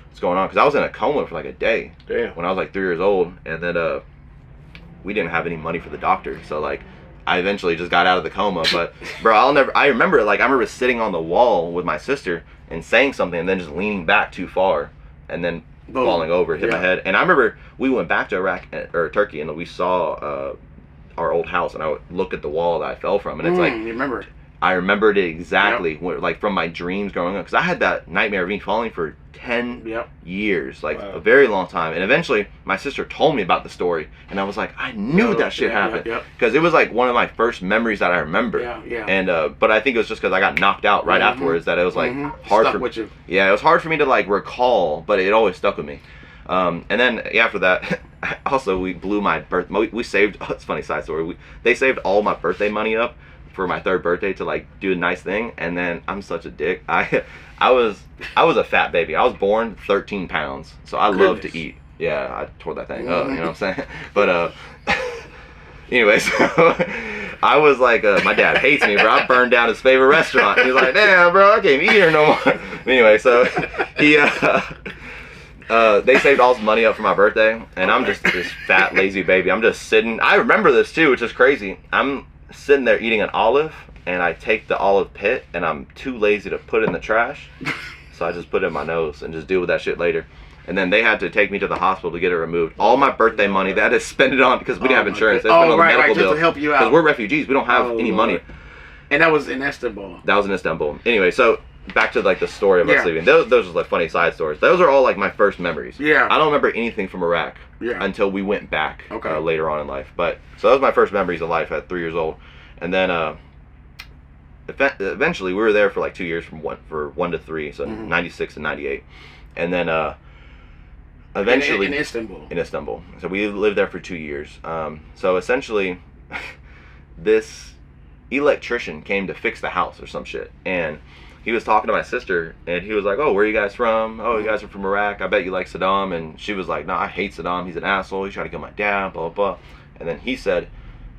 A: what's going on? Because I was in a coma for like a day.
B: Damn.
A: When I was like 3 years old. And then we didn't have any money for the doctor, so like I eventually just got out of the coma. But bro, I remember sitting on the wall with my sister and saying something and then just leaning back too far and then falling over, hit my head. And I remember we went back to Iraq or Turkey, and we saw our old house, and I would look at the wall that I fell from, and it's like,
C: you remember it.
A: I remembered it exactly, like from my dreams growing up, because I had that nightmare of me falling for 10 years, like a very long time. And eventually my sister told me about the story, and I was like, I knew that shit happened, because it was like one of my first memories that I remember. And but I think it was just because I got knocked out right afterwards that it was like hard for
C: with you.
A: Yeah, it was hard for me to like recall, but it always stuck with me. And then after that, also we blew my birth. We saved. Oh, it's a funny side story. They saved all my birthday money up for my 3rd birthday to like do a nice thing, and then I'm such a dick. I was a fat baby. I was born 13 pounds, so I love to eat. Yeah, I tore that thing up. You know what I'm saying? But anyway, so I was like, my dad hates me, bro. I burned down his favorite restaurant. He's like, damn, bro, I can't eat here no more. Anyway, so he they saved all his money up for my birthday, and I'm just this fat lazy baby. I'm just sitting. I remember this too, which is crazy. I'm sitting there eating an olive, and I take the olive pit, and I'm too lazy to put it in the trash, so I just put it in my nose and just deal with that shit later. And then they had to take me to the hospital to get it removed. All my birthday money, they had to spend it on, because we didn't have insurance. They spent it on the medical bill,
C: just to help you out.
A: because we're refugees, we don't have any money.
C: And that was in Istanbul.
A: That was in Istanbul. Anyway, so back to like the story of us leaving. Those are like funny side stories. Those are all like my first memories.
C: Yeah.
A: I don't remember anything from Iraq until we went back later on in life. But so that was my first memories of life at 3 years old. And then eventually we were there for like 2 years from 1 to 3, so 96 and 98. And then eventually
C: in Istanbul.
A: In Istanbul. So we lived there for 2 years. So essentially this electrician came to fix the house or some shit, and he was talking to my sister, and he was like, oh, where are you guys from? Oh, you guys are from Iraq. I bet you like Saddam. And she was like, no, I hate Saddam. He's an asshole. He tried to kill my dad, blah, blah, blah. And then he said,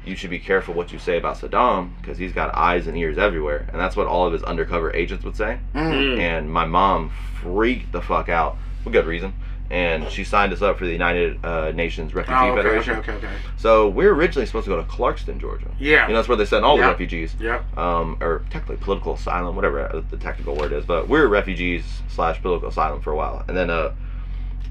A: you should be careful what you say about Saddam, because he's got eyes and ears everywhere. And that's what all of his undercover agents would say. And my mom freaked the fuck out for good reason. And she signed us up for the United Nations Refugee Federation.
C: Okay.
A: So we were originally supposed to go to Clarkston, Georgia.
C: Yeah.
A: You know, that's where they sent all the refugees.
C: Yeah.
A: Or technically political asylum, whatever the technical word is. But we were refugees / political asylum for a while. And then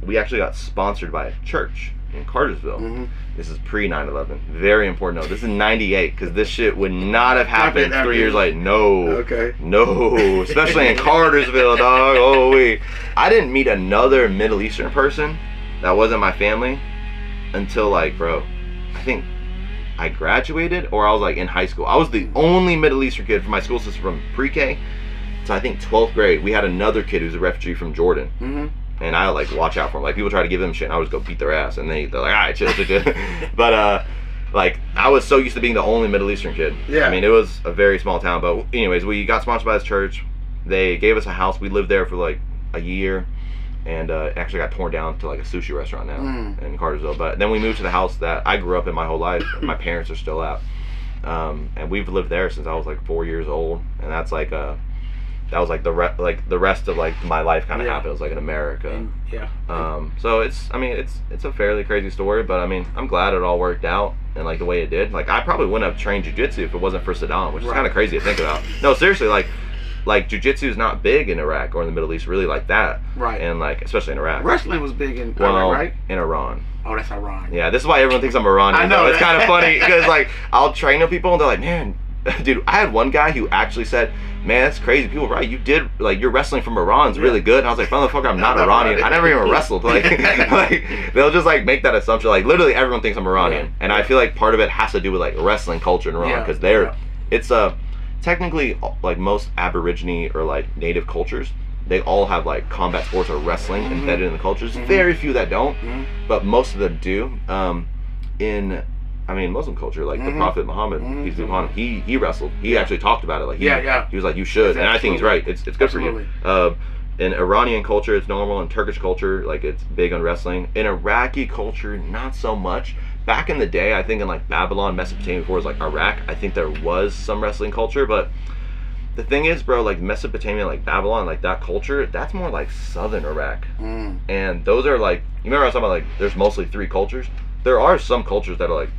A: we actually got sponsored by a church in Cartersville. This is pre 9/11. Very important note. This is 98, because this shit would not have happened 3 years later. No. No. Especially in Cartersville, dog. Oh, wait. I didn't meet another Middle Eastern person that wasn't my family until, like, bro, I think I graduated or I was, like, in high school. I was the only Middle Eastern kid from my school system from pre-K to, I think, 12th grade. We had another kid who's a refugee from Jordan. And I like watch out for them. Like, people try to give them shit, and I would just go beat their ass, and they're like, all right, chill. But like, I was so used to being the only Middle Eastern kid. I mean, it was a very small town. But anyways, we got sponsored by this church. They gave us a house. We lived there for like a year, and it actually got torn down to like a sushi restaurant now in Cartersville. But then we moved to the house that I grew up in my whole life, and my parents are still at. And we've lived there since I was like 4 years old, and that's like that was like the rest of like my life kind of happened. It was like in America. So it's a fairly crazy story, but I mean, I'm glad it all worked out and like the way it did. Like, I probably wouldn't have trained jiu-jitsu if it wasn't for Saddam, which is kind of crazy to think about. No, seriously, like jiu-jitsu is not big in Iraq or in the Middle East really like that. And like, especially in Iraq.
C: Wrestling was big in Iraq, right?
A: In Iran.
C: Oh, that's Iran.
A: Yeah, this is why everyone thinks I'm Iranian.
C: I know.
A: It's kind of funny because like I'll train with people and they're like, man, dude, I had one guy who actually said, man, that's crazy. People, right? You did, like, your wrestling from Iran's really good. And I was like, motherfucker, I'm not Iranian. I never even wrestled. Like, they'll just, like, make that assumption. Like, literally everyone thinks I'm Iranian. And I feel like part of it has to do with, like, wrestling culture in Iran. Because it's, technically, like, most Aborigine or, like, native cultures, they all have, like, combat sports or wrestling embedded in the cultures. Very few that don't. But most of them do. In Muslim culture, like the Prophet Muhammad, peace be upon him, he wrestled. He actually talked about it. Like, he was like, you should. And I think he's right. It's good for you. In Iranian culture, it's normal. In Turkish culture, like, it's big on wrestling. In Iraqi culture, not so much. Back in the day, I think in like Babylon, Mesopotamia, before it was like Iraq, I think there was some wrestling culture. But the thing is, bro, like Mesopotamia, like Babylon, like that culture, that's more like southern Iraq. And those are like, you remember I was talking about, like, there's mostly 3 cultures. There are some cultures that are like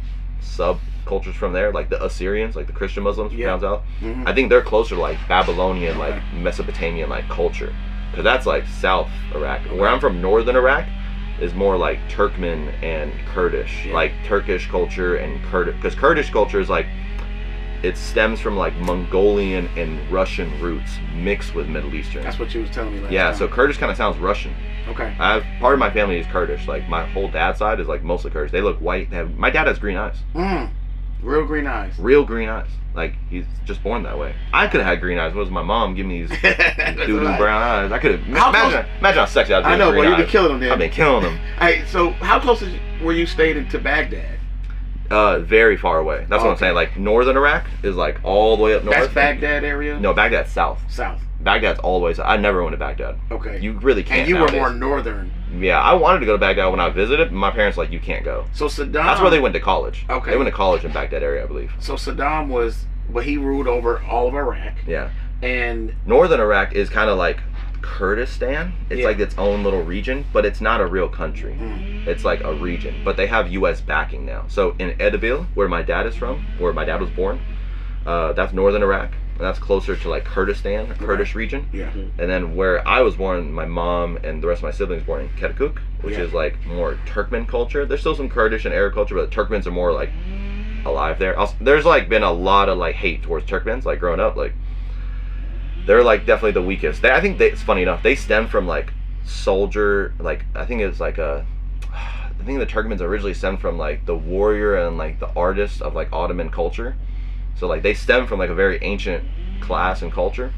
A: subcultures from there, like the Assyrians, like the Christian Muslims from down south. I think they're closer to like Babylonian, like Mesopotamian, like culture, because that's like South Iraq. Where I'm from, northern Iraq, is more like Turkmen and Kurdish,
C: Yeah.
A: like Turkish culture and Kurdish, because Kurdish culture is like, it stems from like Mongolian and Russian roots mixed with Middle Eastern.
C: That's what you was telling me last
A: Yeah,
C: time.
A: so Kurdish kind of sounds Russian.
C: Okay.
A: Part of my family is Kurdish. Like my whole dad's side is like mostly Kurdish. They look white. My dad has green eyes.
C: Real green eyes.
A: Real green eyes. Like he's just born that way. I could have had green eyes. What was my mom giving me these doo-doo brown eyes? I could have. Imagine how sexy I'd be.
C: I know,
A: with
C: well,
A: green
C: you've been
A: eyes.
C: killing them then.
A: I've been killing them.
C: Hey, so how close were you staying to Baghdad?
A: Very far away. That's what I'm saying. Like northern Iraq is like all the way up north.
C: That's Baghdad area?
A: No, Baghdad's south.
C: South.
A: Baghdad's all the way south. I never went to Baghdad.
C: Okay.
A: You really can't.
C: And you
A: nowadays.
C: were more northern.
A: Yeah, I wanted to go to Baghdad when I visited, but my parents were like, you can't go.
C: So Saddam.
A: That's where they went to college.
C: Okay.
A: They went to college in Baghdad area, I believe.
C: So Saddam he ruled over all of Iraq.
A: Yeah.
C: And
A: Northern Iraq is kind of like Kurdistan. It's
C: Yeah.
A: like its own little region, but it's not a real country. It's like a region, but they have U.S. backing now. So in Erbil, where my dad is from, where my dad was born, that's northern Iraq. And that's closer to like Kurdistan, Kurdish region.
C: Yeah.
A: And then where I was born, my mom and the rest of my siblings were born in Kirkuk, which is like more Turkmen culture. There's still some Kurdish and Arab culture, but the Turkmens are more like alive there. There's like been a lot of like hate towards Turkmens, like growing up, like they're like definitely the weakest. I think it's funny enough, they stem from like soldier, like I think it's like I think the Turkmens originally stemmed from like the warrior and like the artist of like Ottoman culture. So like they stem from like a very ancient class and culture,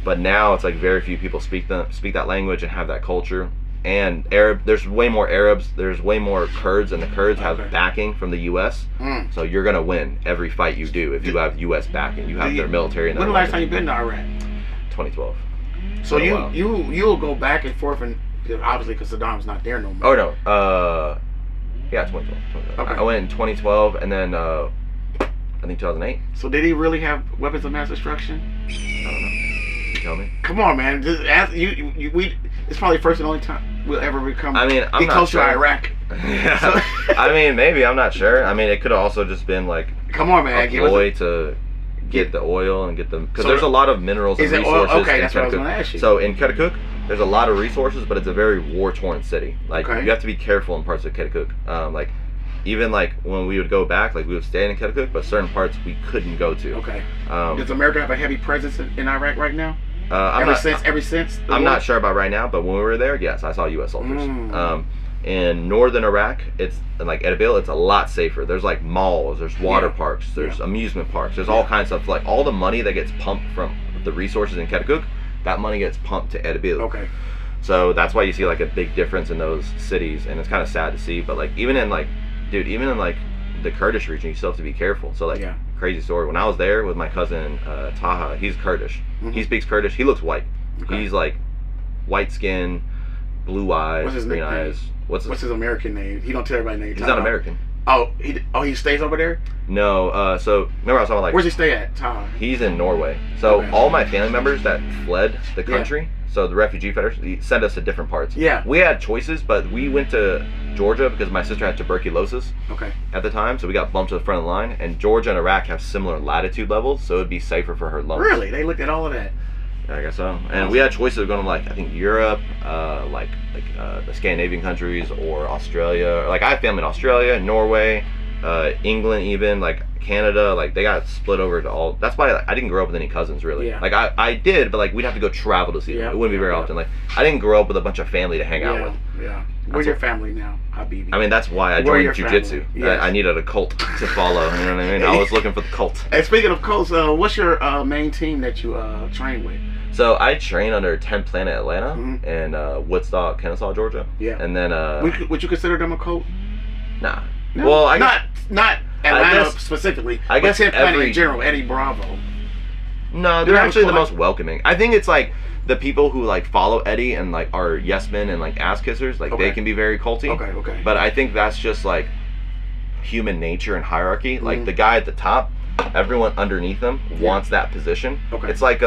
A: but now it's like very few people speak that language and have that culture. And there's way more Arabs, there's way more Kurds, and the Kurds have backing from the U.S. So you're gonna win every fight you do if you have U.S. backing. You have their military. And
C: when the last time you been to Iraq?
A: 2012.
C: So you'll go back and forth, and obviously because Saddam's not there no more.
A: Oh no. Yeah, 2012.
C: Okay.
A: I went in 2012, and then I think 2008.
C: So did he really have weapons of mass destruction?
A: I don't know. You tell me.
C: Come on, man. Just ask, it's probably the first and only time we'll ever become.
A: I mean, I'm
C: get
A: not
C: close
A: sure.
C: to Iraq.
A: Yeah.
C: So,
A: I mean, maybe, I'm not sure. I mean, it could have also just been like
C: come on, man.
A: a ploy to get the oil and get them, because there's a lot of minerals and
C: is it
A: resources.
C: oil? Okay,
A: in
C: that's what I was
A: Kirkuk.
C: going to ask you.
A: So in Kirkuk, there's a lot of resources, but it's a very war-torn city. Like you have to be careful in parts of Kirkuk. Like even like when we would go back, like we would stay in Kirkuk, but certain parts we couldn't go to.
C: Okay. Does America have a heavy presence in Iraq right now? Ever since.
A: I'm not sure about right now, but when we were there, yes, I saw U.S. soldiers. In northern Iraq, it's like Erbil, it's a lot safer. There's like malls, there's water parks, there's amusement parks, there's all kinds of stuff. Like all the money that gets pumped from the resources in Kirkuk, that money gets pumped to Erbil.
C: Okay.
A: So that's why you see like a big difference in those cities, and it's kind of sad to see. But like even in like the Kurdish region, you still have to be careful. So like crazy story. When I was there with my cousin Taha, he's Kurdish. He speaks Kurdish. He looks white. He's like white skin, blue eyes,
C: What's his
A: green
C: nickname?
A: eyes. What's
C: his American name? He don't tell everybody name.
A: He's not American.
C: Oh, he stays over there?
A: No, so remember I was talking about like
C: where's he stay at? Tom.
A: He's in Norway. So all my family members that fled the country, so the Refugee Federation, sent us to different parts.
C: Yeah.
A: We had choices, but we went to Georgia because my sister had tuberculosis
C: Okay.
A: at the time, so we got bumped to the front of the line. And Georgia and Iraq have similar latitude levels, so it'd be safer for her lungs.
C: Really? They looked at all of that?
A: I guess so. And we had choices of going to like I think Europe, the Scandinavian countries, or Australia. Like I have family in Australia, Norway, England, even like Canada. Like they got split over to all. That's why I didn't grow up with any cousins really.
C: Yeah.
A: Like I did, but like we'd have to go travel to see them. It wouldn't be very often. Like I didn't grow up with a bunch of family to hang out with.
C: Yeah. Where's your family now, Habibi?
A: I mean, that's why I
C: Where
A: joined jiu-jitsu.
C: Yes.
A: I needed a cult to follow. You know what I mean? I was looking for the cult.
C: And speaking of cults, what's your main team that you train with?
A: So I train under Planet Atlanta in Woodstock, Kennesaw, Georgia.
C: Yeah.
A: And then
C: would you consider them a cult?
A: Nah.
C: No?
A: Well,
C: not Atlanta specifically.
A: I guess
C: Planet in general, Eddie Bravo.
A: No, they're actually the most welcoming. I think it's like the people who like follow Eddie and like are yes men and like ass kissers, like they can be very culty.
C: Okay.
A: But I think that's just like human nature and hierarchy. Like the guy at the top, everyone underneath him wants that position.
C: Okay.
A: It's like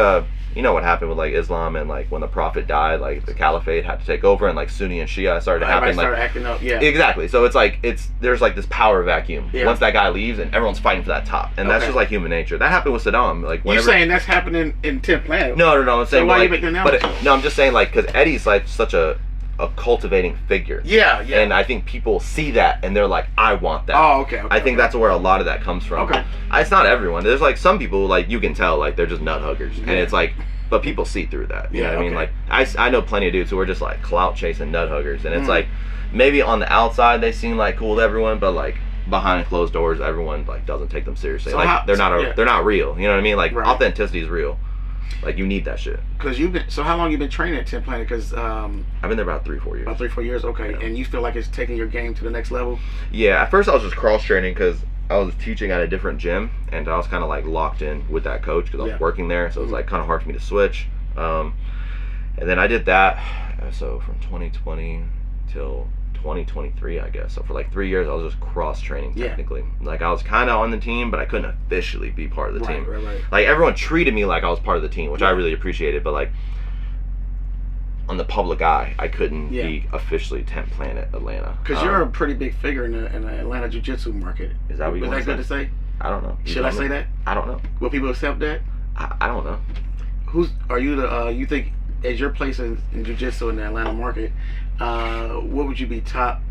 A: you know what happened with like Islam, and like when the Prophet died, like the caliphate had to take over, and like Sunni and Shia started to happen.
C: Everybody started acting up. Yeah.
A: Exactly. So it's like there's like this power vacuum.
C: Yeah.
A: Once that guy leaves, and everyone's fighting for that top, and that's just like human nature. That happened with Saddam. Like
C: you're saying that's happening in 10th Planet?
A: No. I'm saying
C: why
A: like,
C: you make the analogy?
A: no, I'm just saying like because Eddie's like such a a cultivating figure.
C: Yeah, yeah.
A: And I think people see that and they're like, I want that.
C: Oh, okay.
A: I think that's where a lot of that comes from.
C: Okay.
A: It's not everyone. There's like some people, like you can tell, like they're just nut huggers,
C: Yeah.
A: and it's like, but people see through that. You know what I mean?
C: okay.
A: Like I know plenty of dudes who are just like clout chasing nut huggers, and it's
C: Mm.
A: like maybe on the outside they seem like cool to everyone, but like behind closed doors, everyone like doesn't take them seriously.
C: So
A: like they're not real. You know what I mean? Like
C: Right.
A: authenticity is real. Like you need that shit.
C: Because so how long you been training at Tim Planet? Because
A: I've been there about 3-4 years.
C: about 3-4 years. Okay,
A: Yeah.
C: and you feel like it's taking your game to the next level?
A: Yeah, at first I was just cross training because I was teaching at a different gym, and I was kind of like locked in with that coach because I was
C: Yeah.
A: working there, so it was like kind of hard for me to switch. And then I did that, so from 2020 till 2023, I guess. So for like 3 years, I was just cross training
C: Yeah.
A: technically. Like I was kind of on the team, but I couldn't officially be part of the team.
C: Right.
A: Like everyone treated me like I was part of the team, which I really appreciated, but like on the public eye, I couldn't be officially Tent Planet Atlanta.
C: Because you're a pretty big figure in the Atlanta Jiu-Jitsu market.
A: Is that what you
C: Is
A: want
C: that
A: to
C: good to say?
A: I don't know. You
C: Should I
A: tell
C: say
A: me.
C: that?
A: I don't know.
C: Will people accept that?
A: I don't know.
C: Are you you think, as your place in Jiu-Jitsu in the Atlanta market, what would you be top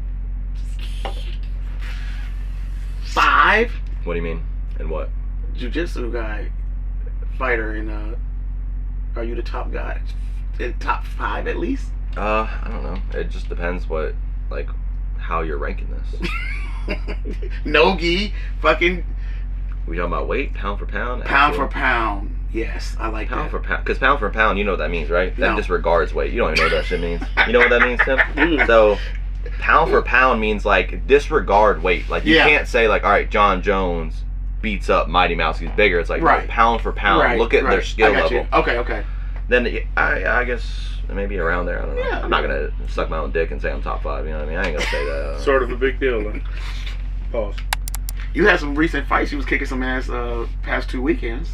C: 5
A: What do you mean? And what?
C: Jiu-Jitsu guy, fighter, and are you the top guy? In top 5 at least?
A: I don't know. It just depends what, like, how you're ranking this.
C: No-gi, fucking
A: We talking about weight, pound for pound?
C: pound
A: actual-
C: for pound. Yes, I like
A: Pound
C: that.
A: for pound, because pound for pound, you know what that means, right? That
C: No.
A: disregards weight. You don't even know what that shit means. You know what that means, Tim? So, pound for pound means like disregard weight. Like you
C: Yeah.
A: can't say like, all right, John Jones beats up Mighty Mouse. He's bigger. It's like
C: Right.
A: no, pound for pound.
C: Right,
A: Look at their
C: right.
A: skill
C: I got
A: level.
C: you. Okay.
A: Then I guess maybe around there. I don't know.
C: Yeah.
A: I'm not gonna suck my own dick and say I'm top 5. You know what I mean? I ain't gonna say that.
B: Sort of a big deal. Then. Pause.
C: You had some recent fights. You was kicking some ass past 2 weekends.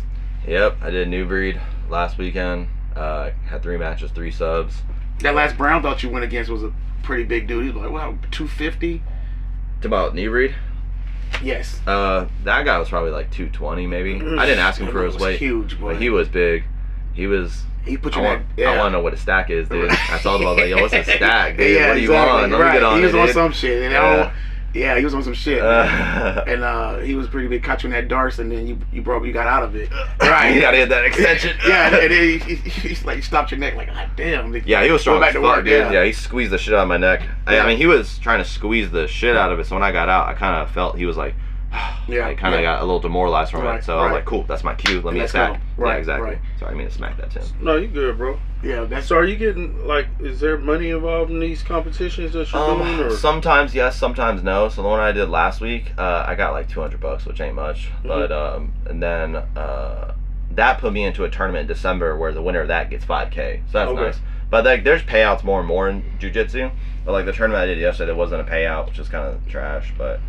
A: Yep, I did New Breed last weekend. Had 3 matches, 3 subs.
C: That last brown belt you went against was a pretty big dude. He was like, wow, 250?
A: It's about New Breed.
C: Yes.
A: That guy was probably like 220 maybe. I didn't ask him for his
C: was
A: weight.
C: huge, boy.
A: But he was big. He was.
C: He put you
A: I
C: in that.
A: want to know what a stack is, dude. I told him, I was like, yo, what's a stack, dude?
C: Yeah,
A: What are you
C: exactly.
A: on? Let me get on
C: He was
A: it,
C: on
A: dude.
C: some shit. And he was on some shit. Man. And he was pretty big. Caught you in that darts, and then you got out of it. Right.
A: You gotta hit that extension.
C: Yeah, and then he's like, stopped your neck. Like, God damn.
A: Yeah, he was strong
C: Go
A: as
C: back
A: fuck,
C: to work,
A: dude. Yeah, he squeezed the shit out of my neck.
C: Yeah.
A: I mean, he was trying to squeeze the shit out of it. So when I got out, I kind of felt he was like,
C: Yeah,
A: I kind of got a little demoralized from
C: Right,
A: it. So I was
C: right.
A: like, cool, that's my cue. Let me
C: Let's
A: attack.
C: go. Right,
A: Yeah, exactly.
C: right.
A: Sorry, I mean to smack that, Tim.
B: No, you good, bro.
C: Yeah, that's
B: So are you getting, like, is there money involved in these competitions that you're doing? Or?
A: Sometimes yes, sometimes no. So the one I did last week, I got like $200, which ain't much. But and then that put me into a tournament in December where the winner of that gets $5K. So that's
B: Okay.
A: nice. But like, there's payouts more and more in jiu-jitsu. But like the tournament I did yesterday, there wasn't a payout, which is kind of trash. But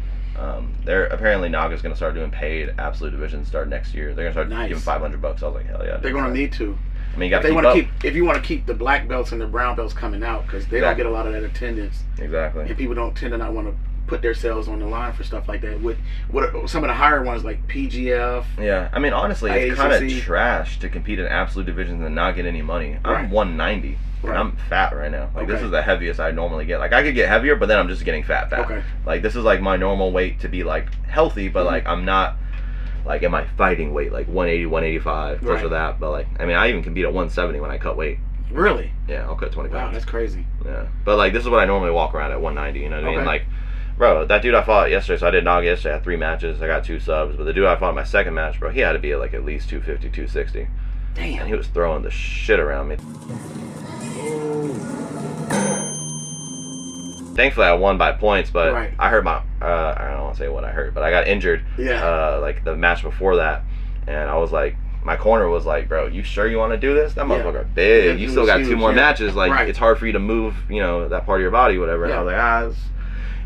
A: they're apparently Naga's gonna start doing paid absolute divisions start next year. They're gonna start
C: Nice.
A: giving $500. I was like, hell yeah.
C: they're gonna need to.
A: I mean, you
C: If
A: gotta
C: they
A: keep
C: want
A: up.
C: to keep, if you want to keep the black belts and the brown belts coming out, because they don't
A: Exactly.
C: get a lot of that attendance,
A: Exactly.
C: and people don't tend to not want to put themselves on the line for stuff like that. With what some of the higher ones like PGF.
A: Yeah, I mean, honestly, it's kind of
C: ACC.
A: trash to compete in absolute divisions and not get any money. I'm
C: Right.
A: 190,
C: Right.
A: and I'm fat right now. Like, this
C: Okay.
A: is the heaviest I normally get. Like, I could get heavier, but then I'm just getting fat.
C: Okay.
A: Like, this is, like, my normal weight to be, like, healthy, but, like, I'm not, like, in my fighting weight, like, 180, 185, close to
C: Right.
A: that. But, like, I mean, I even can beat at 170 when I cut weight.
C: Really?
A: Yeah, I'll cut 20
C: Wow,
A: pounds.
C: that's crazy.
A: Yeah. But, like, this is what I normally walk around at 190, you know what I mean?
C: Okay.
A: Like, bro, that dude I fought yesterday, so I did Naga yesterday, I had 3 matches, I got 2 subs, but the dude I fought in my second match, bro, he had to be at like at least 250, 260. And he
C: Damn.
A: was throwing the shit around me. Thankfully, I won by points, but
C: Right.
A: I hurt my, I don't want to say what I hurt, but I got injured,
C: Yeah.
A: like the match before that, and I was like, my corner was like, bro, you sure you want to do this? That
C: Yeah.
A: motherfucker big.
C: That
A: You
C: dude
A: still
C: was
A: got
C: huge,
A: 2 more
C: yeah.
A: matches. Like,
C: Right.
A: it's hard for you to move, you know, that part of your body, whatever. And
C: Yeah.
A: I was like,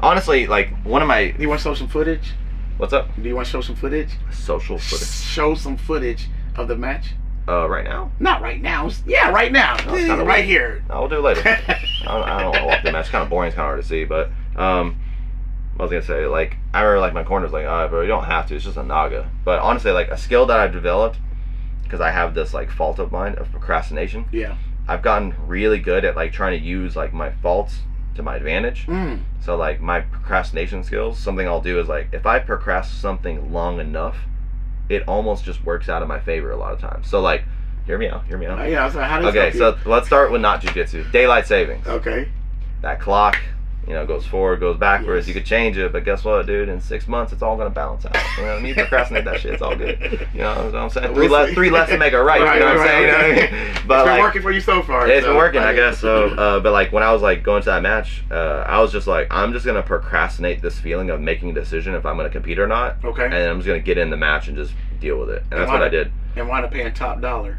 A: honestly, like, one of my,
C: Do you want to show some footage?
A: what's up?
C: Do you want to show some footage?
A: Social footage.
C: Show some footage of the match.
A: Right now?
C: Not right now. Yeah, right now.
A: No, it's kinda
C: right
A: weird.
C: here.
A: I'll do it later. I don't want to walk the match. It's kind of boring. It's kind of hard to see. But I was going to say, like, I remember, like, my corner's like, oh, bro, you don't have to. It's just a Naga. But honestly, like, a skill that I've developed, because I have this, like, fault of mine of procrastination,
C: Yeah.
A: I've gotten really good at like trying to use like my faults to my advantage. So like my procrastination skills, something I'll do is like if I procrastinate something long enough, it almost just works out in my favor a lot of times. So like, hear me out.
C: Yeah. So how does
A: Okay, so let's start with not jujitsu. Daylight savings.
C: Okay.
A: That clock, goes forward, goes backwards.
C: Yes.
A: You could change it, but guess what, dude? In 6 months, it's all gonna balance out. You know what I mean? Procrastinate that shit. It's all good. You know what I'm saying? Three less to make a right. You know what I'm saying? You know what I mean? But
C: it's been working for you so far.
A: It's been working, I guess. So, but like when I was like going to that match, I was just like, I'm just gonna procrastinate this feeling of making a decision if I'm gonna compete or not.
C: Okay.
A: And I'm just gonna get in the match and just deal with it. And that's what I did.
C: And wind up paying top dollar.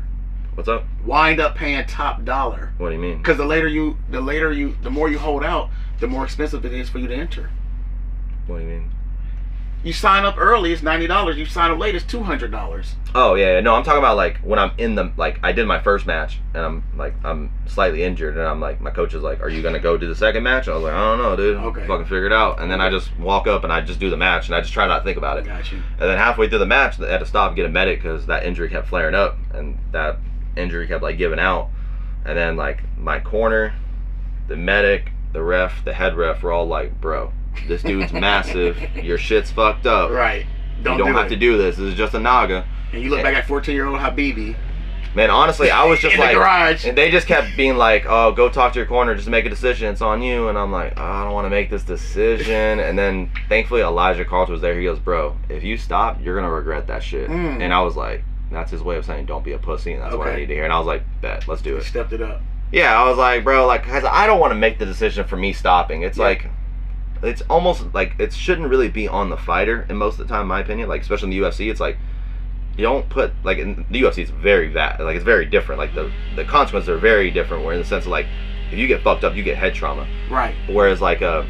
A: What's up?
C: Wind up paying top dollar.
A: What do you mean?
C: Because the more you hold out, the more expensive it is for you to enter.
A: What do you mean?
C: You sign up early, it's $90. You sign up late, it's $200.
A: Oh yeah, no, I'm talking about like when I'm in the I did my first match and I'm slightly injured and I'm like, my coach is like, are you gonna go do the second match? I was like, I don't know, dude.
C: Okay.
A: Fucking figure it out. And then I just walk up and I just do the match and I just try not to think about it.
C: Got you.
A: And then halfway through the match, I had to stop and get a medic because that injury kept flaring up and that injury kept like giving out. And then like my corner, the medic, the ref, the head ref were all like, bro, this dude's massive. Your shit's fucked up.
C: Right.
A: You don't have to do this. This is just a naga.
C: And you look back at 14-year-old Habibi.
A: Man, honestly, I was just
C: in
A: like,
C: the garage.
A: And they just kept being like, oh, go talk to your corner, just make a decision. It's on you. And I'm like, oh, I don't want to make this decision. And then thankfully Elijah Carlton was there. He goes, bro, if you stop, you're going to regret that shit. And I was like, that's his way of saying don't be a pussy. And that's what I need to hear. And I was like, bet, let's do it.
C: You stepped it up.
A: Yeah, I was like, bro, like, cause I don't want to make the decision for me stopping. It's like, it's almost like it shouldn't really be on the fighter. And most of the time, in my opinion, like especially in the UFC, it's like you don't put like in the UFC, it's very it's very different. Like the consequences are very different. Where in the sense of like, if you get fucked up, you get head trauma.
C: Right.
A: Whereas like and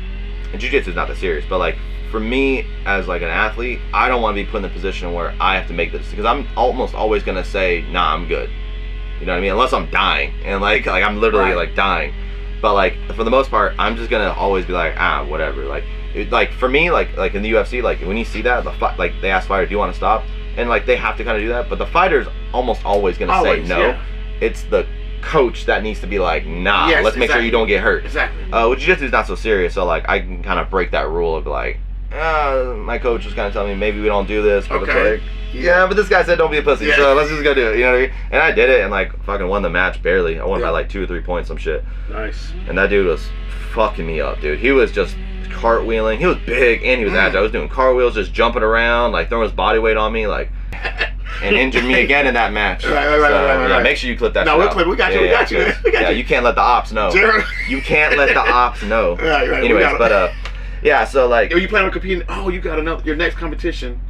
A: jiu-jitsu is not that serious, but like for me as like an athlete, I don't want to be put in the position where I have to make this because I'm almost always gonna say, nah, I'm good. You know what I mean? Unless I'm dying and like I'm literally like dying. But like for the most part, I'm just gonna always be like, whatever. Like for me, like in the UFC, like when you see that, like they ask fighter, do you want to stop? And like they have to kind of do that. But the fighter's almost always gonna say no. Yeah. It's the coach that needs to be like, nah, let's make sure you don't get hurt.
C: Exactly.
A: With jiu-jitsu is not so serious, so like I can kind of break that rule of like, my coach was kind of telling me maybe we don't do this, but it's like, yeah, but this guy said don't be a pussy, so let's just go do it. You know what I mean? And I did it and like fucking won the match barely. I won by like 2 or 3 points, some shit.
B: Nice.
A: And that dude was fucking me up, dude. He was just cartwheeling. He was big and he was agile. I was doing cartwheels, just jumping around, like throwing his body weight on me, like, and injured me again in that match. Right. Make sure you clip that.
C: No, we'll clip. We got you.
A: Yeah, you can't let the ops know. You can't let the ops know.
C: Right.
A: Anyways, but yeah. So like,
C: you plan on competing? Oh, you got your next competition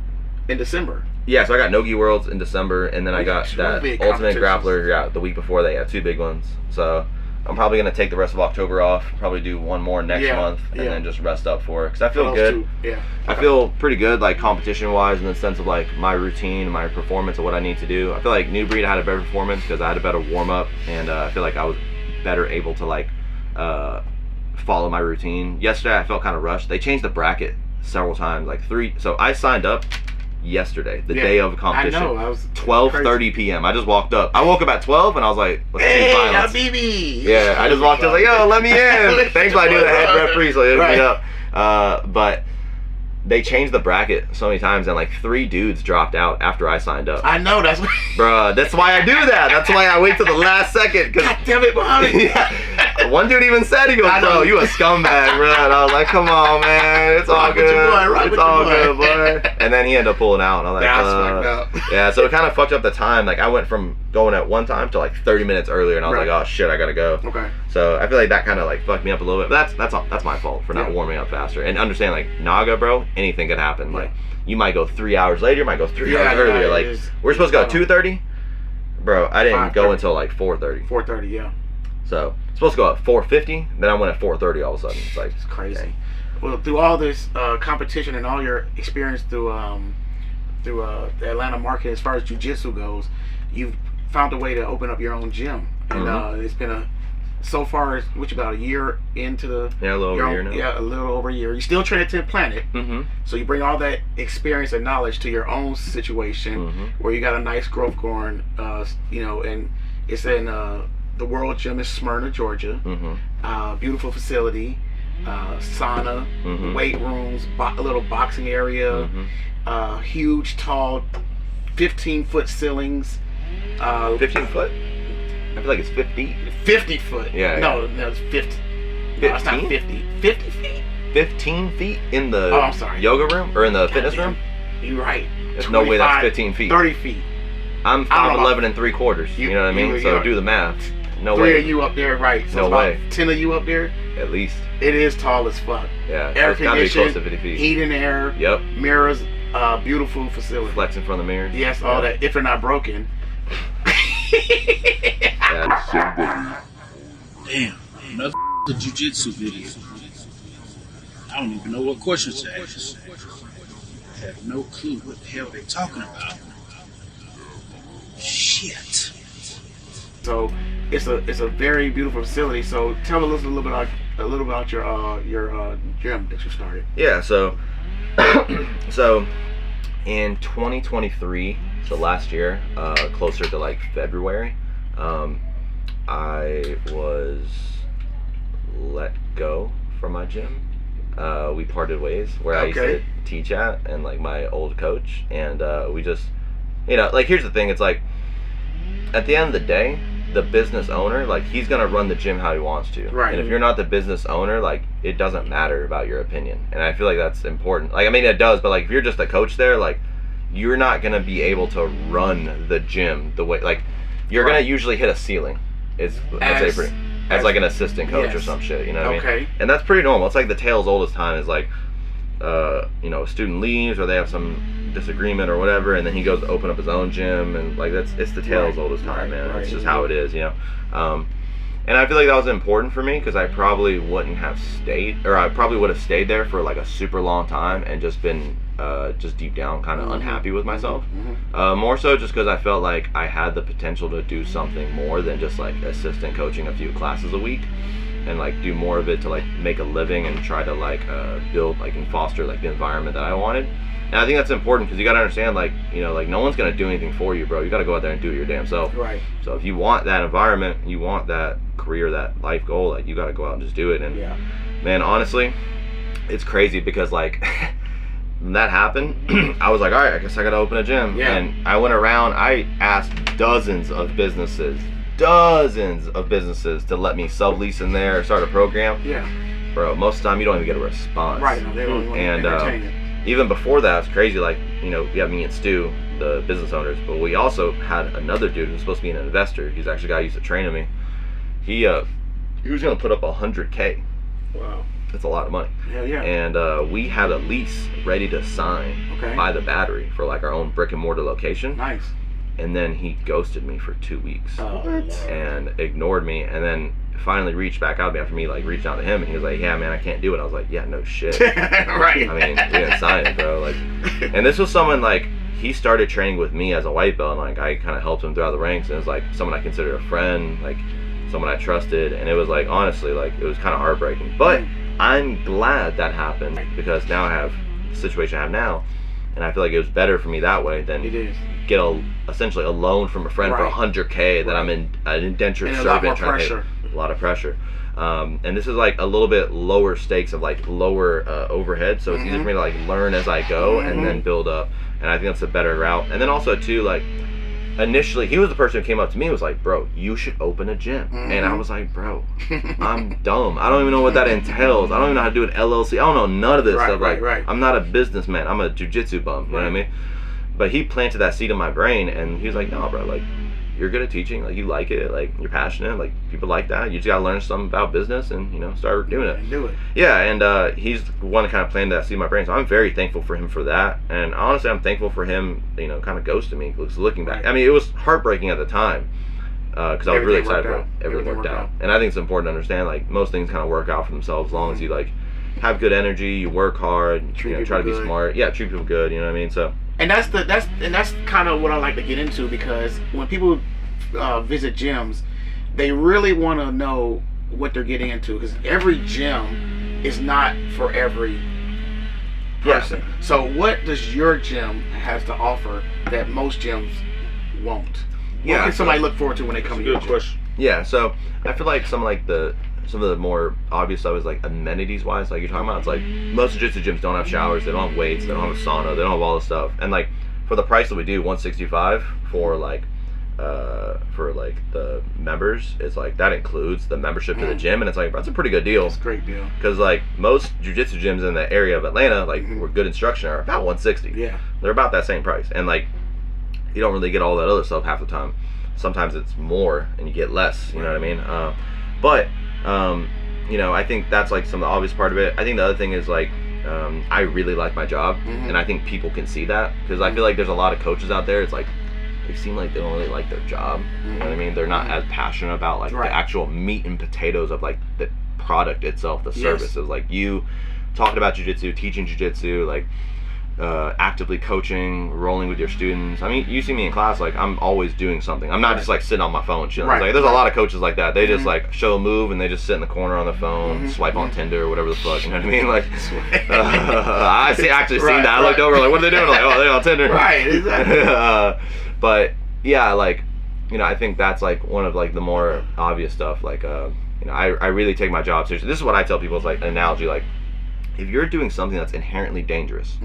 C: in December.
A: Yeah, so I got Nogi Worlds in December, and then I got that Ultimate Grappler the week before that. Yeah, 2 big ones. So I'm probably going to take the rest of October off, probably do one more next month, and then just rest up for it. Because I feel good. I feel pretty good, like competition-wise, in the sense of like my routine, my performance, and what I need to do. I feel like New Breed had a better performance because I had a better warm-up, and I feel like I was better able to like follow my routine. Yesterday, I felt kind of rushed. They changed the bracket several times, like 3. So I signed up yesterday, the day of competition.
C: I know. I was
A: 12:30 p.m. I just walked up. I woke up at 12 and I was like, let's see violence.
C: Habibi.
A: Yeah, I just walked up like, yo, let me in. Thanks, I knew the head referee, so he hooked me up. But they changed the bracket so many times and like 3 dudes dropped out after I signed up.
C: I know, that's what...
A: Bruh, that's why I do that. That's why I wait till the last second.
C: God damn it, Mohammad.
A: Yeah. One dude even said, he goes, bro, you a scumbag, bro. And I was like, come on, man. It's all good. It's all good, boy. And then he ended up pulling out. And I was like,
C: that's fucked up.
A: Yeah, so it kind of fucked up the time. Like I went from going at one time to like 30 minutes earlier. And I was like, oh shit, I gotta go.
C: Okay.
A: So I feel like that kind of like fucked me up a little bit. But that's my fault for not warming up faster. And understand, like, Naga, bro, anything could happen. Like, you might go 3 hours later, you might go 3 hours earlier. Like, we're supposed to go at 2:30. Bro, I didn't go until like 4:30.
C: 4:30, yeah.
A: So it's supposed to go at 4:50. Then I went at 4:30 all of a sudden. It's like,
C: it's crazy.
A: Dang.
C: Well, through all this competition and all your experience through the Atlanta market as far as jiu-jitsu goes, you've found a way to open up your own gym. And it's been so far, about a year into the...
A: Yeah, a little over a year now.
C: Yeah, a little over a year. You still train at Planet. So you bring all that experience and knowledge to your own situation where you got a nice growth going, you know, and it's in the the World Gym in Smyrna, Georgia. Beautiful facility, sauna, weight rooms, a little boxing area, huge, tall, 15-foot ceilings.
A: 15 foot? I feel like it's 50.
C: 50 foot.
A: Yeah.
C: No, it's 50. No, it's not 50. 50 feet?
A: 15 feet in the
C: I'm sorry.
A: yoga room or in the fitness room?
C: You're right.
A: There's no way that's 15 feet.
C: 30 feet.
A: I'm 5'11" and 3/4. You know what I mean? So do the math. No way.
C: 3 of you up there, right? So
A: No
C: it's about
A: way.
C: 10 of you up there.
A: At least.
C: It is tall as fuck.
A: Yeah.
C: Air
A: It's gotta be close to
C: conditioned,
A: 50 feet.
C: heat and air.
A: Yep.
C: Mirrors. Beautiful facility.
A: Flexing from the mirrors.
C: Yes, all that. If they're not broken.
A: Yeah.
D: Damn, another jiu-jitsu video. I don't even know what questions to ask. I have no clue what the hell they're talking about. Shit.
C: So it's a very beautiful facility. So tell us a little bit about your gym that you started.
A: Yeah, so in 2023, so last year, closer to like February, I was let go from my gym. We parted ways where I used to teach at and like my old coach, and we just, like here's the thing, it's like at the end of the day, the business owner, like he's gonna run the gym how he wants to.
C: Right.
A: And if you're not the business owner, like it doesn't matter about your opinion. And I feel like that's important. Like I mean it does, but like if you're just a coach there, like you're not gonna be able to run the gym the way, like you're gonna usually hit a ceiling. As like an assistant coach or some shit, you know what I mean? And that's pretty normal. It's like the tale's oldest time is like, a student leaves or they have some disagreement or whatever, and then he goes to open up his own gym, and like it's the tale's oldest time, man. It's just how it is, and I feel like that was important for me because I probably wouldn't have stayed, or I probably would have stayed there for like a super long time and just been just deep down kind of unhappy with myself. More so just because I felt like I had the potential to do something more than just like assistant coaching a few classes a week, and like do more of it to like make a living and try to like build like and foster like the environment that I wanted. And I think that's important because you got to understand, like, like no one's going to do anything for you, bro. You got to go out there and do it your damn self.
C: Right.
A: So if you want that environment, you want that career, that life goal, like you got to go out and just do it. And man, honestly, it's crazy because like when that happened, I was like, all right, I guess I got to open a gym.
C: Yeah.
A: And I went around, I asked dozens of businesses to let me sublease in there or start a program.
C: Yeah.
A: Bro, most of the time you don't even get a response.
C: Right. No, they don't want to entertain it.
A: Even before that, it's crazy. Like, we have me and Stu, the business owners, but we also had another dude who's supposed to be an investor. He's actually a guy who used to train me. He was gonna put up $100K.
C: Wow.
A: That's a lot of money.
C: Hell yeah.
A: And we had a lease ready to sign by the Battery for like our own brick and mortar location.
C: Nice.
A: And then he ghosted me for 2 weeks.
C: What?
A: And ignored me, and then finally reached back out to me after me like reached out to him, and he was like, yeah man, I can't do it. I was like, yeah, no shit.
C: Right.
A: I mean, we didn't sign it, bro. Like, and this was someone like he started training with me as a white belt, and like I kind of helped him throughout the ranks, and it was like someone I considered a friend, like someone I trusted, and it was like honestly like it was kind of heartbreaking. But I'm glad that happened because now I have the situation I have now, and I feel like it was better for me that way than get essentially a loan from a friend for $100K that I'm in an indentured servant trying to pay. A lot of pressure. And this is like a little bit lower stakes of like lower overhead, so it's easier for me to like learn as I go and then build up, and I think that's a better route. And then also too, like initially he was the person who came up to me and was like, bro, you should open a gym. And I was like, bro, I'm dumb, I don't even know what that entails, I don't even know how to do an LLC, I don't know none of this stuff. I'm not a businessman, I'm a jiu-jitsu bum, you know what I mean? But he planted that seed in my brain, and he was like, no bro, like you're good at teaching, like you like it, like you're passionate, like people like that, you just gotta learn something about business and start doing it.
C: Do it.
A: Yeah. And he's the one that kind of planted that seed in my brain, so I'm very thankful for him for that. And honestly, I'm thankful for him kind of ghosting me looking back. I mean, it was heartbreaking at the time because I was really excited for everything worked out. And I think it's important to understand, like most things kind of work out for themselves as long as you like have good energy, you work hard, try to be smart, treat people good, you know what I mean? So
C: And that's kind of what I like to get into, because when people visit gyms, they really want to know what they're getting into, because every gym is not for every person. So what does your gym has to offer that most gyms won't? What can somebody look forward to when they come
B: That's a
C: to your
B: good
C: gym?
B: question.
A: Yeah, so I feel like some of the more obvious stuff is like amenities wise, like you're talking about. It's like most jiu-jitsu gyms don't have showers, they don't have weights, they don't have a sauna, they don't have all this stuff. And like for the price that we do, $165 for the members, it's like that includes the membership to the gym, and it's like that's a pretty good deal.
C: It's a great deal.
A: Because like most jiu-jitsu gyms in the area of Atlanta, like where good instruction are about $160.
C: Yeah.
A: They're about that same price, and like you don't really get all that other stuff half the time. Sometimes it's more and you get less. You know what I mean? You know, I think that's like some of the obvious part of it. I think the other thing is like I really like my job, and I think people can see that because I feel like there's a lot of coaches out there. It's like they seem like they don't really like their job. You know what I mean? They're not as passionate about like the actual meat and potatoes of like the product itself, the service. Is like you talking about jiu-jitsu, teaching jiu-jitsu, like actively coaching, rolling with your students. I mean, you see me in class, like I'm always doing something. I'm not just like sitting on my phone chilling. Like there's a lot of coaches like that. They just like show a move and they just sit in the corner on the phone, swipe on Tinder or whatever the fuck. You know what I mean? Like I actually seen that. I looked over like, what are they doing? Like, oh, they're on Tinder.
C: Right, exactly.
A: But yeah, like you know, I think that's like one of like the more obvious stuff. Like you know, I really take my job seriously. This is what I tell people. It's like an analogy. Like if you're doing something that's inherently dangerous.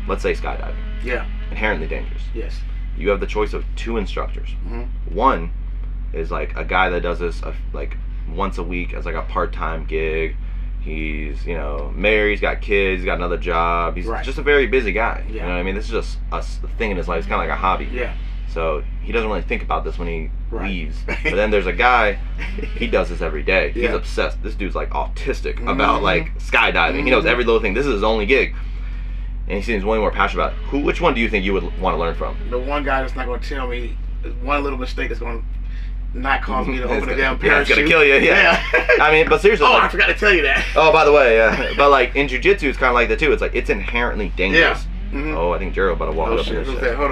A: Let's say skydiving.
C: Yeah.
A: Inherently dangerous.
C: Yes.
A: You have the choice of two instructors. One is like a guy that does this like once a week as like a part-time gig. He's, you know, married, he's got kids, he's got another job. He's just a very busy guy. You know what I mean? This is just a thing in his life. It's kind of like a hobby.
C: Yeah.
A: So he doesn't really think about this when he leaves. But then there's a guy, he does this every day. He's obsessed. This dude's like autistic about like skydiving. He knows every little thing. This is his only gig. And he seems way more passionate about it. Which one do you think you would want to learn from?
C: The one guy that's not going to tell me one little mistake that's going to not cause me to open a damn parachute.
A: It's going to kill you, yeah. I mean, but seriously.
C: Oh,
A: like,
C: I forgot to tell you that.
A: Oh, by the way, yeah. But like in jiu-jitsu, it's kind of like that too. It's like it's inherently dangerous.
C: Yeah.
A: Oh, I think Gerald about to walk up
C: Shit,
A: in
C: who's
A: this
C: that? Hold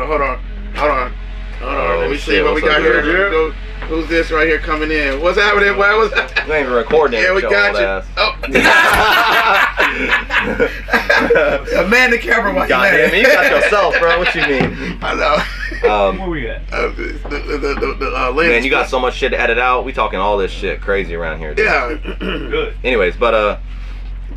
C: on. Let me see
A: shit,
C: what we
A: what's
C: got
A: up,
C: here.
A: Gerald?
C: Who's this right here coming in? What's happening? What's
A: You ain't even recording it.
C: Yeah, we got you.
A: Ass.
C: Oh. Man the camera while
A: Goddamn, you got yourself, bro. What you mean?
C: I know.
D: Where we at?
A: Man, you got so much shit to edit out. We talking all this shit crazy around here. Dude.
C: Yeah.
D: Good.
A: Anyways, but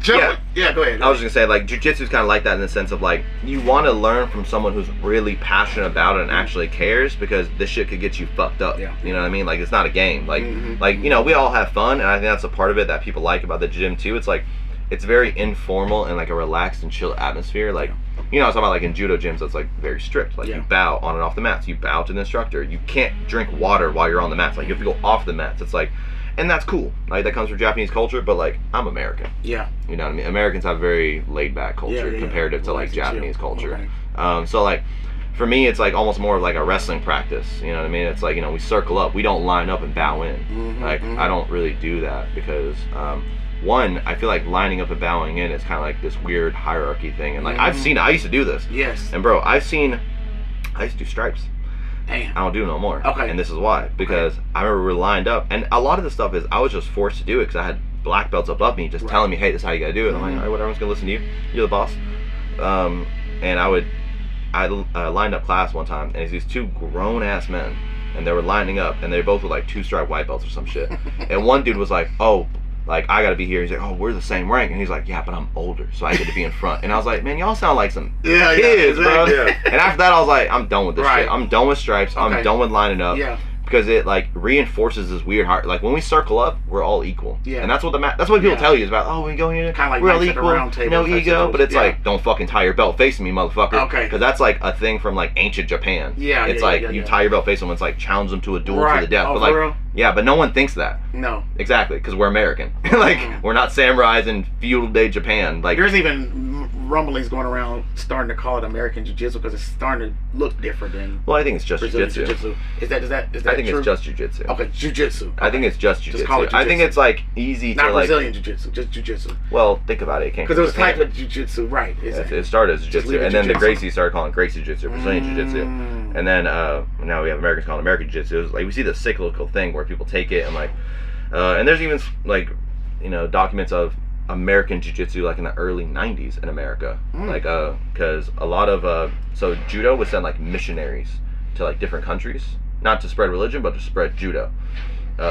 C: Yeah, go ahead.
A: I was just gonna say, like, jiu-jitsu is kind of like that in the sense of, like, you want to learn from someone who's really passionate about it and actually cares, because this shit could get you fucked up.
C: Yeah.
A: You know what I mean? Like, it's not a game. Like, you know, we all have fun, and I think that's a part of it that people like about the gym, too. It's, like, it's very informal and, like, a relaxed and chill atmosphere. Like, you know, I was talking about, like, in judo gyms, that's, like, very strict. Like, you bow on and off the mats. You bow to the instructor. You can't drink water while you're on the mats. Like, you have to go off the mats. It's, like... And that's cool. Like, that comes from Japanese culture, but, like, I'm American.
C: Yeah.
A: You know what I mean? Americans have very laid-back culture comparative to, like, Japanese culture. So, like, for me, it's, like, almost more of, like, a wrestling practice. You know what I mean? It's, like, you know, we circle up. We don't line up and bow in. I don't really do that because, one, I feel like lining up and bowing in is kind of like this weird hierarchy thing. And, like, I've seen it. I used to do this.
C: Yes.
A: And, bro, I used to do stripes.
C: Damn.
A: I don't do no more.
C: Okay.
A: And this is why. Because I remember we were lined up. And a lot of the stuff is I was just forced to do it because I had black belts above me just telling me, hey, this is how you got to do it. I'm like, all right, whatever, I'm just going to listen to you. You're the boss. And I lined up class one time, and it's these two grown-ass men. And they were lining up, and they both were like 2-stripe white belts or some shit. And one dude was like, oh, like, I gotta be here. He's like, oh, we're the same rank. And he's like, yeah, but I'm older, so I get to be in front. And I was like, man, y'all sound like some kids, bro. Yeah. And after that, I was like, I'm done with this shit. I'm done with stripes. I'm done with lining up. Yeah. Because it, like, reinforces this weird heart. Like, when we circle up, we're all equal. Yeah. And that's what that's what people tell you is about, oh, we go here,
C: kind of like
A: we're all equal, no ego. But it's like, don't fucking tie your belt facing me, motherfucker. Okay. Because that's, like, a thing from, like, ancient Japan. Yeah. It's like, you tie your belt facing someone, it's like, challenge them to a duel to the death.
C: Oh,
A: but, like, yeah, but no one thinks that. No. Exactly, because we're American. Like, we're not samurais in feudal day Japan. Like,
C: there's even rumblings going around starting to call it American Jiu-Jitsu because it's starting to look different than.
A: Well, I think it's just
C: Jiu-Jitsu. Is that
A: I think
C: true?
A: It's just Jiu-Jitsu.
C: Okay, Jiu-Jitsu. Okay.
A: I think it's just Jiu-Jitsu.
C: Just call it Jiu-Jitsu.
A: I think it's like easy
C: not
A: to like.
C: Not Brazilian Jiu-Jitsu, just Jiu-Jitsu.
A: Well, think about it.
C: Because it was type of Jiu-Jitsu, right?
A: It started as Jiu-Jitsu, and then the Gracies started calling Gracie Jiu-Jitsu, Brazilian Jiu-Jitsu, and then now we have Americans calling American Jiu-Jitsu. Like we see the cyclical thing where people take it and like, and there's even like, you know, documents of American Jiu-Jitsu like in the early 90s in America, like because a lot of so judo would send like missionaries to like different countries not to spread religion, but to spread judo.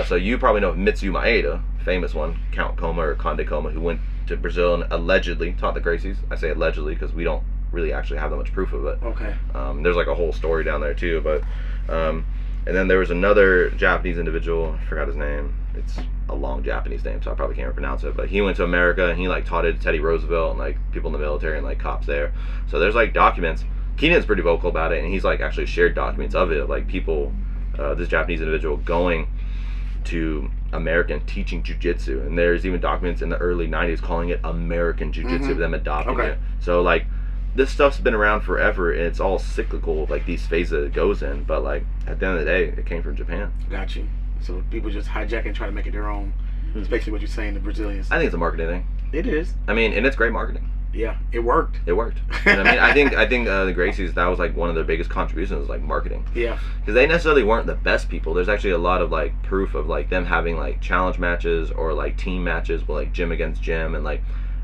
A: So you probably know Mitsu Maeda, famous one, Count Koma or Conde Koma, who went to Brazil and allegedly taught the Gracies. I say allegedly because we don't really actually have that much proof of it.
C: Okay.
A: There's like a whole story down there too, but and then there was another Japanese individual, I forgot his name. It's a long Japanese name, so I probably can't pronounce it, but he went to America and he like taught it to Teddy Roosevelt and like people in the military and like cops there. So there's like documents. Keenan's pretty vocal about it, and he's like actually shared documents of it, of like people, this Japanese individual going to America and teaching jiu-jitsu, and there's even documents in the early 90s calling it American jiu-jitsu, them adopting it. So like this stuff's been around forever, and it's all cyclical, like these phases it goes in, but like at the end of the day it came from Japan.
C: Got you. So people just hijack and try to make it their own. That's basically what you're saying, the Brazilians.
A: I think it's a marketing thing.
C: It is.
A: I mean, and it's great marketing.
C: Yeah, it worked.
A: It worked. And I mean, I think the Gracies, that was like one of their biggest contributions, was like marketing.
C: Yeah.
A: Because they necessarily weren't the best people. There's actually a lot of like proof of like them having like challenge matches or like team matches with like gym against gym, and like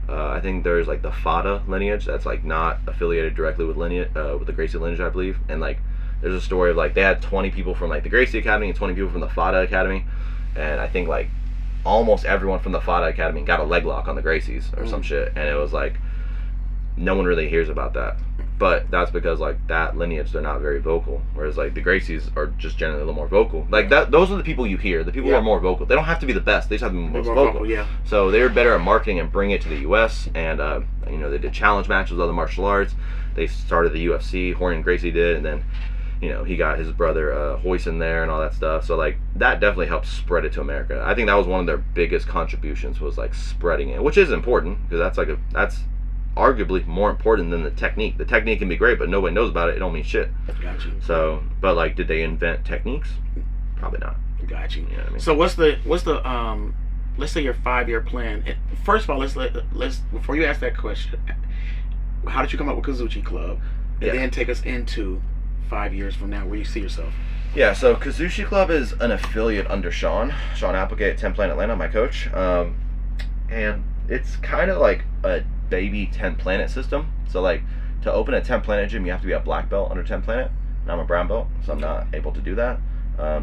A: I think there's like the Fada lineage that's like not affiliated directly with with the Gracie lineage, I believe. And like there's a story of like they had 20 people from like the Gracie Academy and 20 people from the Fada Academy, and I think like almost everyone from the Fada Academy got a leg lock on the Gracies or some shit, and it was like no one really hears about that. But that's because like that lineage, they're not very vocal, whereas like the Gracies are just generally a little more vocal. Like that, those are the people you hear. The people who are more vocal. They don't have to be the best. They just have to be most vocal.
C: Yeah.
A: So they were better at marketing and bringing it to the U.S. And you know, they did challenge matches with other martial arts. They started the UFC. Horn and Gracie did, and then you know he got his brother Hoist in there and all that stuff. So like that definitely helped spread it to America. I think that was one of their biggest contributions, was like spreading it, which is important because that's arguably more important than the technique. The technique can be great, but nobody knows about it. It don't mean shit.
C: Got you.
A: So, but like, did they invent techniques? Probably not.
C: Got you.
A: You know what I mean?
C: So what's the let's say your 5-year plan. First of all, let's before you ask that question, how did you come up with Kuzushi Club? And then take us into 5 years from now, where you see yourself.
A: Yeah, so Kuzushi Club is an affiliate under Sean Applegate at 10 Planet Atlanta, my coach. And it's kind of like a baby 10 Planet system. So like to open a 10 Planet gym, you have to be a black belt under 10 Planet, and I'm a brown belt, so I'm not able to do that.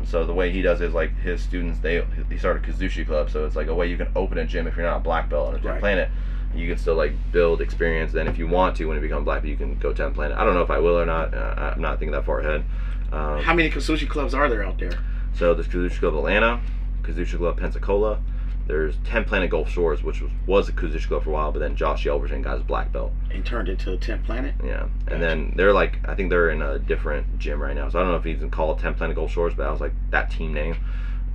A: So the way he does it is like his students, he started Kuzushi Club, so it's like a way you can open a gym if you're not a black belt under 10 Planet. You can still like build experience. Then if you want to, when you become black belt, you can go 10 Planet. I don't know if I will or not. I'm not thinking that far ahead.
C: How many Kuzushi clubs are there out there?
A: So there's Kuzushi Club Atlanta, Kuzushi Club Pensacola. There's 10 Planet Gulf Shores, which was a Kuzushi Club for a while, but then Josh Yelverton got his black belt
C: and turned into 10 Planet.
A: Yeah, and then they're like, I think they're in a different gym right now, so I don't know if he's called 10 Planet Gulf Shores, but that was like that team name.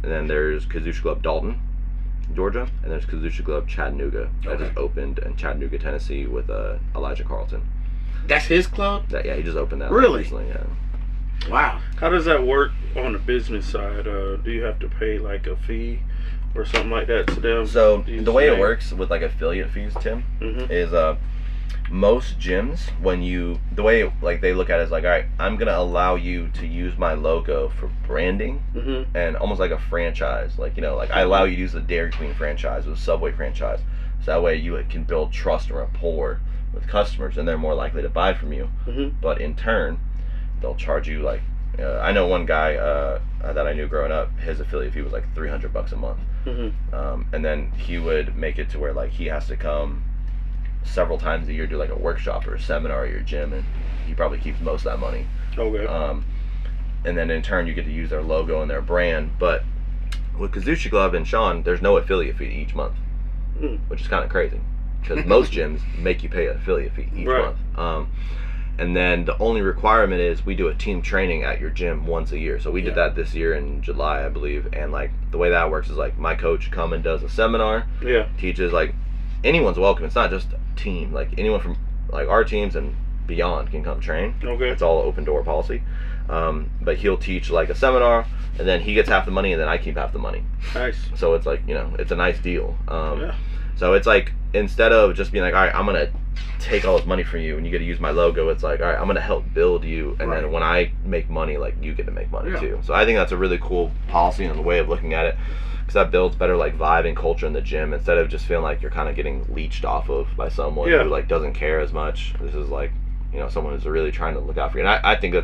A: And then there's Kuzushi Club Dalton, Georgia, and there's Kuzushi Club Chattanooga that just opened in Chattanooga, Tennessee, with Elijah Carlton.
C: That's his club?
A: He just opened that
C: really
A: recently. Yeah.
C: Wow.
B: How does that work on the business side? Do you have to pay like a fee or something like that to them?
A: So the way it works with like affiliate fees, Tim, is most gyms, the way like they look at it is like, all right, I'm gonna allow you to use my logo for branding and almost like a franchise, like, you know, like I allow you to use the Dairy Queen franchise or the Subway franchise, so that way you can build trust and rapport with customers, and they're more likely to buy from you. But in turn, they'll charge you like, I know one guy that I knew growing up, his affiliate fee was like $300 a month. And then he would make it to where like he has to come several times a year, do like a workshop or a seminar at your gym, and he probably keeps most of that money.
B: Okay.
A: And then in turn you get to use their logo and their brand. But with Kuzushi Club and Sean, there's no affiliate fee each month, which is kind of crazy because most gyms make you pay an affiliate fee each month. And then the only requirement is we do a team training at your gym once a year. So we did that this year in July, I believe. And like the way that works is like my coach come and does a seminar. Teaches, like, anyone's welcome. It's not just a team. Like anyone from like our teams and beyond can come train. It's all open door policy. But he'll teach like a seminar, and then he gets half the money, and then I keep half the money.
B: Nice.
A: So it's like, you know, it's a nice deal. So it's like, instead of just being like, all right, I'm gonna take all this money from you and you get to use my logo, it's like, all right, I'm gonna help build you, and then when I make money, like, you get to make money too. So I think that's a really cool policy and the way of looking at it, because that builds better like vibe and culture in the gym, instead of just feeling like you're kind of getting leeched off of by someone who like doesn't care as much. This is like, you know, someone who's really trying to look out for you, and I think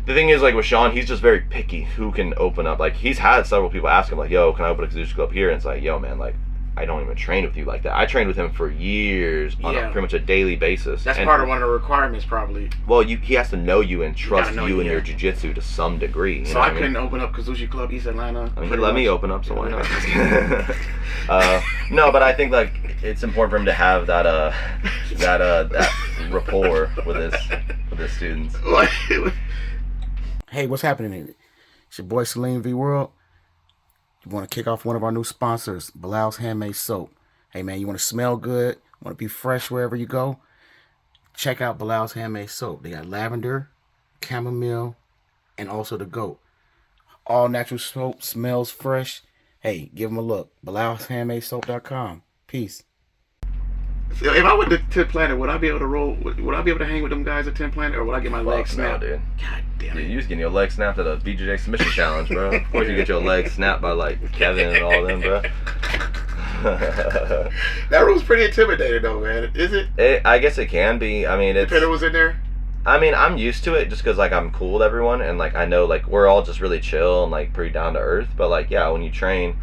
A: The thing is, like with Sean, he's just very picky who can open up. Like he's had several people ask him, like, "Yo, can I open a Kuzushi Club here?" And it's like, "Yo, man, like I don't even train with you like that. I trained with him for years on pretty much a daily basis."
C: That's part of one of the requirements, probably.
A: Well, he has to know you and trust you and
C: yeah.
A: your jiu-jitsu to some degree. You
C: So
A: know
C: I
A: what
C: couldn't open up Kuzushi Club East Atlanta.
A: I mean, he let me open up, so why not? No, but I think like it's important for him to have that rapport with his students.
C: Hey, what's happening? It's your boy Salim V World. You want to kick off one of our new sponsors, Bilal's Handmade Soap. Hey man, you want to smell good, want to be fresh wherever you go? Check out Bilal's Handmade Soap. They got lavender, chamomile, and also the goat. All natural soap, smells fresh. Hey, give them a look. Bilal'sHandmadeSoap.com. Peace. So if I went to Planet, would I be able to roll? Would I be able to hang with them guys at 10 Planet, or would I get my legs snapped?
A: No, dude.
C: God damn it!
A: You was getting your leg snapped at a BJJ submission challenge, bro. Of course, you get your leg snapped by like Kevin and all them, bro.
C: That room's pretty intimidating, though, man. Is it?
A: I guess it can be. I mean, it's.
C: Peter was in there.
A: I mean, I'm used to it just because like I'm cool with everyone, and like I know like we're all just really chill and like pretty down to earth. But like yeah, when you train.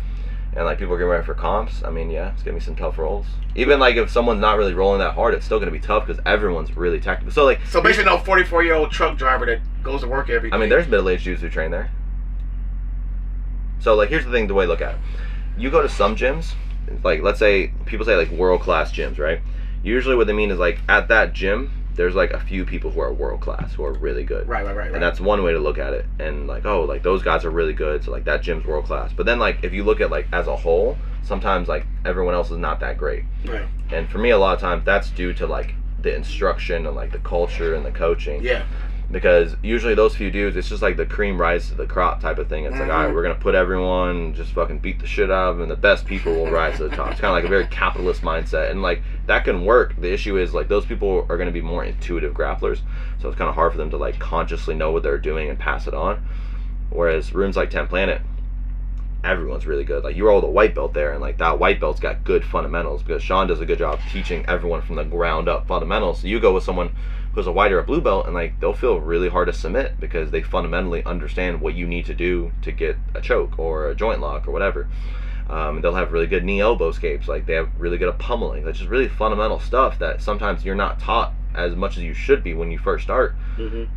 A: And like people are getting ready for comps, I mean, yeah, it's gonna be some tough rolls. Even like if someone's not really rolling that hard, it's still gonna be tough because everyone's really technical. So like,
C: so basically, no 44-year-old truck driver that goes to work every day.
A: I mean, there's middle-aged dudes who train there. So like, here's the thing: the way to look at it. You go to some gyms, like let's say people say like world-class gyms, right? Usually, what they mean is like at that gym, there's like a few people who are world-class, who are really good.
C: Right.
A: And that's one way to look at it. And like, oh, like those guys are really good, so like that gym's world-class. But then like if you look at like as a whole, sometimes like everyone else is not that great.
C: Right.
A: And for me, a lot of times that's due to like the instruction and like the culture and the coaching.
C: Yeah.
A: Because usually those few dudes, it's just like the cream rise to the crop type of thing. It's like, all right, we're gonna put everyone, just fucking beat the shit out of them, and the best people will rise to the top. It's kind of like a very capitalist mindset, and like that can work. The issue is like those people are gonna be more intuitive grapplers, so it's kind of hard for them to like consciously know what they're doing and pass it on. Whereas rooms like 10 Planet, everyone's really good. Like you roll the white belt there, and like that white belt's got good fundamentals because Sean does a good job teaching everyone from the ground up fundamentals. So you go with someone who's a white or a blue belt, and like they'll feel really hard to submit because they fundamentally understand what you need to do to get a choke or a joint lock or whatever. They'll have really good knee elbow escapes. Like they have really good at pummeling. That's just really fundamental stuff that sometimes you're not taught as much as you should be when you first start.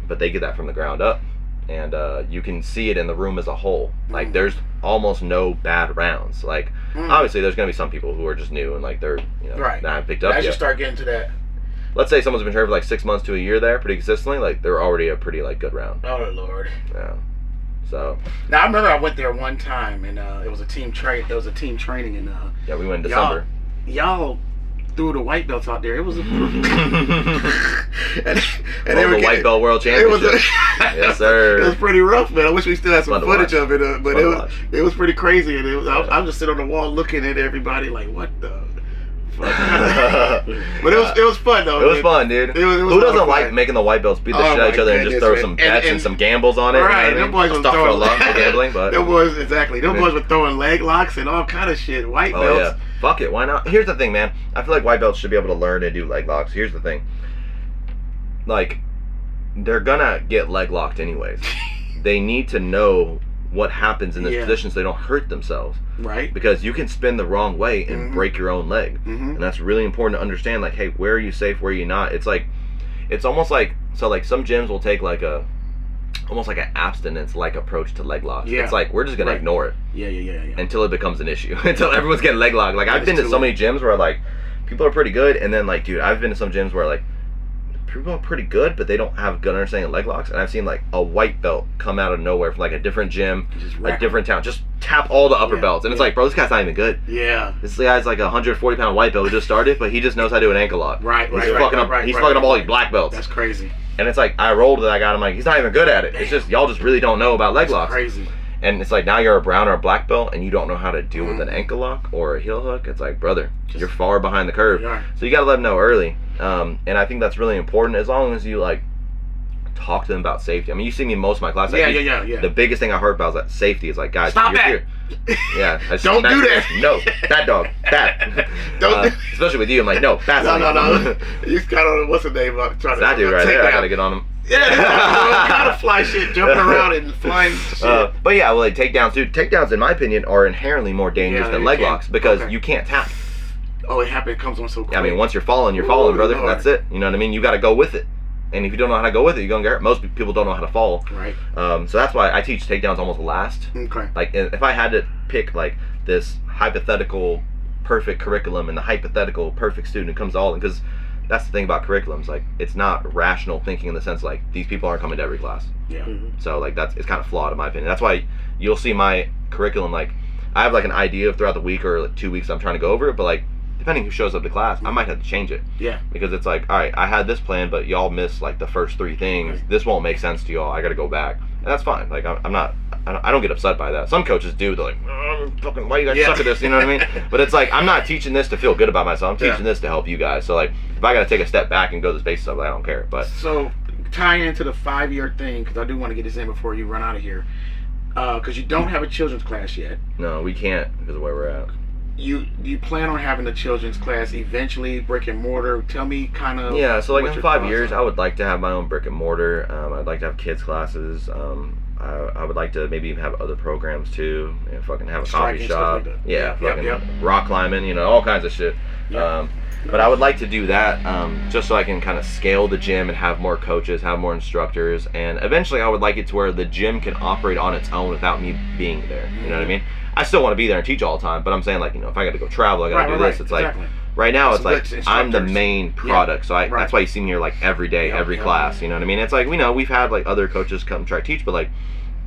A: But they get that from the ground up, and you can see it in the room as a whole. Like there's almost no bad rounds. Like obviously there's gonna be some people who are just new and like they're not picked up
C: As
A: yet.
C: you start getting to that.
A: Let's say someone's been training for like 6 months to a year there pretty consistently, like they're already a pretty like good round.
C: Oh Lord.
A: Yeah. So.
C: Now I remember I went there one time, and it was a team training, and
A: yeah, we went in December.
C: Y'all threw the white belts out there. It was a and
A: the white belt world championship. Yes, sir.
C: It was pretty rough, man. I wish we still had some footage of it, but it was pretty crazy, and I'm just sitting on the wall looking at everybody like, what the. But it was fun though.
A: It was fun, dude. Who doesn't like making the white belts beat the shit out of each other and just throw some bets and some gambles on it?
C: Right,
A: you know
C: them boys
A: was
C: was throwing
A: gambling, but
C: them boys boys were throwing leg locks and all kind of shit. White belts.
A: Yeah, fuck it, why not? Here's the thing, man. I feel like white belts should be able to learn to do leg locks. Here's the thing, like they're gonna get leg locked anyways. They need to know what happens in this position so they don't hurt themselves.
C: Right.
A: Because you can spin the wrong way and break your own leg. And that's really important to understand, like, hey, where are you safe, where are you not? It's like, it's almost like, so like some gyms will take like almost like an abstinence like approach to leg locks.
C: Yeah.
A: It's like, we're just gonna ignore it.
C: Yeah.
A: Until it becomes an issue. Until everyone's getting leg locked. Like I've been to so many gyms where like, people are pretty good, and then like, dude, I've been to some gyms where like, people are pretty good, but they don't have good understanding of leg locks. And I've seen like a white belt come out of nowhere from like a different gym, a different town, just tap all the upper belts. And it's like, bro, this guy's not even good.
C: Yeah.
A: This guy's like a 140-pound white belt who just started, but he just knows how to do an ankle lock. He's fucking up all these black belts.
C: That's crazy.
A: And it's like, I rolled with that guy, I'm like, he's not even good at it. It's just, y'all just really don't know about leg locks.
C: Crazy.
A: And it's like, now you're a brown or a black belt and you don't know how to deal with an ankle lock or a heel hook. It's like, brother, you're far behind the curve. So you got to let them know early. And I think that's really important as long as you like talk to them about safety. I mean, you see me in most of my classes.
C: Yeah.
A: The biggest thing I heard about is that safety is like, guys,
C: stop
A: you're
C: that.
A: Here. Yeah.
C: Don't do that.
A: No, bad dog. Bad. Don't especially with you. I'm like, no, bad.
C: No. You kind of, what's the name? Trying
A: that dude right there. I got to get on him.
C: Yeah, kind of fly shit, jumping around and flying shit.
A: But yeah, well, like takedowns, dude. Takedowns, in my opinion, are inherently more dangerous than leg locks because you can't tap.
C: Oh, it comes on so quick.
A: I mean, once you're falling, brother.
C: Lord.
A: That's it. You know what I mean? You got to go with it. And if you don't know how to go with it, you're gonna get hurt. Most people don't know how to fall.
C: Right.
A: So that's why I teach takedowns almost last.
C: Okay.
A: Like if I had to pick like this hypothetical perfect curriculum and the hypothetical perfect student who comes to all, because that's the thing about curriculums. Like it's not rational thinking in the sense like these people aren't coming to every class.
C: Yeah.
A: So like it's kind of flawed in my opinion. That's why you'll see my curriculum like I have like an idea of throughout the week or like 2 weeks I'm trying to go over it, but like depending who shows up to class, I might have to change it.
C: Yeah.
A: Because it's like, all right, I had this plan, but y'all missed like the first 3 things.
C: Right.
A: This won't make sense to y'all. I got to go back, and that's fine. Like I don't get upset by that. Some coaches do. They're like, fucking, why you guys suck at this? You know what I mean? But it's like I'm not teaching this to feel good about myself. I'm teaching this to help you guys. So like, if I got to take a step back and go to the basics of it, I don't care. But
C: so tying into the 5-year thing, because I do want to get this in before you run out of here, because you don't have a children's class yet.
A: No, we can't because of where we're at.
C: You plan on having a children's class eventually, brick and mortar? Tell me kind of.
A: Yeah, so like
C: what
A: in
C: your
A: 5
C: thoughts
A: years,
C: are.
A: I would like to have my own brick and mortar. I'd like to have kids classes. I would like to maybe even have other programs too. You know, fucking have a coffee
C: Striking, stuff
A: shop.
C: like that.
A: Yeah,
C: Yep.
A: fucking rock climbing. You know, all kinds of shit.
C: Yep.
A: But I would like to do that just so I can kind of scale the gym and have more coaches, have more instructors, and eventually I would like it to where the gym can operate on its own without me being there. You know what I mean? I still want to be there and teach all the time, but I'm saying like, you know, if I got to go travel, I got to do this. It's like right now it's like I'm the main product, so that's why you see me here like every day, every class. You know what I mean? It's like we've had like other coaches come try to teach, but like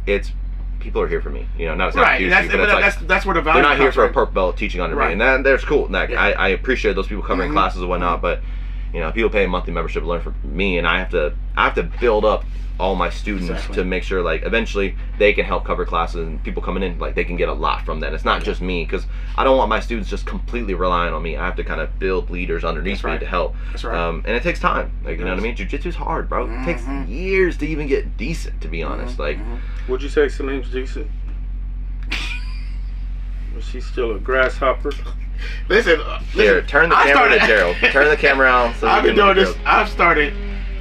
A: it's people are here for me. You know, not
C: Right,
A: huge,
C: that's,
A: but it's like,
C: that's where the value
A: they're not here for a
C: comes
A: purple belt teaching under me, and that's cool. And that, I appreciate those people covering classes and whatnot, but you know, people pay a monthly membership to learn from me, and I have to build up all my students to make sure like eventually they can help cover classes and people coming in like they can get a lot from that. It's not just me, because I don't want my students just completely relying on me. I have to kind of build leaders underneath me to help. That's right. And it takes time. Like you know what I mean? Jiu-jitsu's hard, bro. It takes years to even get decent, to be honest. Like,
B: would you say Salim's decent? Is she still a grasshopper?
C: Listen,
A: here, turn the camera to Gerald. Turn the camera on. So
C: I've been doing this. I've started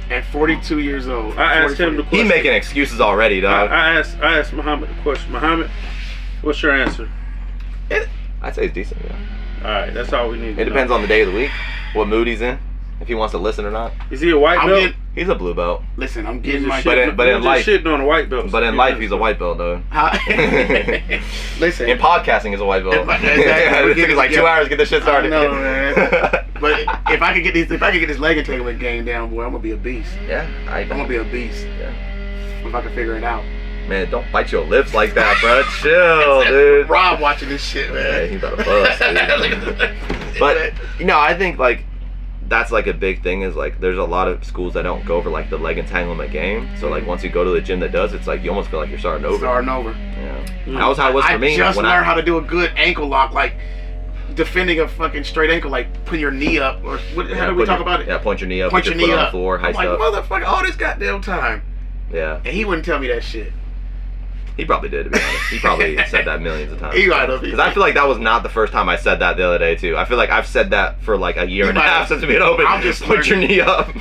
C: at 42 years old.
B: I asked him the question.
A: He's making excuses already, dog.
B: I asked Muhammad the question. Muhammad, what's your answer?
A: I'd say it's decent, yeah.
B: Alright, that's all we need.
A: It depends on the day of the week, what mood he's in, if he wants to listen or not.
B: Is he a white belt?
A: He's a blue belt.
C: Listen, I'm getting my
A: but in life,
B: shitting on a white belt.
A: But in life, he's a white belt, though.
C: Listen,
A: in podcasting, he's a white belt.
C: Exactly.
A: It took us like 2 hours to get this shit started.
C: No, man. But if I could get this leg entanglement game down, boy, I'm gonna be a beast.
A: Yeah,
C: I'm gonna be a beast.
A: Yeah.
C: If I can figure it out.
A: Man, don't bite your lips like that, bro. Chill, dude.
C: Rob watching this shit, man.
A: Yeah, he's about to bust, dude. But you know, I think like that's like a big thing is like there's a lot of schools that don't go over like the leg entanglement game. So like once you go to the gym that does, it's like you almost feel like you're starting over. Yeah. That was how it was for me.
C: I just learned how to do a good ankle lock, like defending a fucking straight ankle, like put your knee up, or how do we talk about it?
A: Yeah, point your knee up.
C: Point your knee up.
A: On the floor, high
C: I'm like, motherfucker, all this goddamn time.
A: Yeah.
C: And he wouldn't tell me that shit.
A: He probably did, to be honest. He probably said that millions of times.
C: He might have.
A: Because I feel like that was not the first time I said that the other day, too. I feel like I've said that for like a year and a half since we've been open.
C: I'm just
A: put your knee up.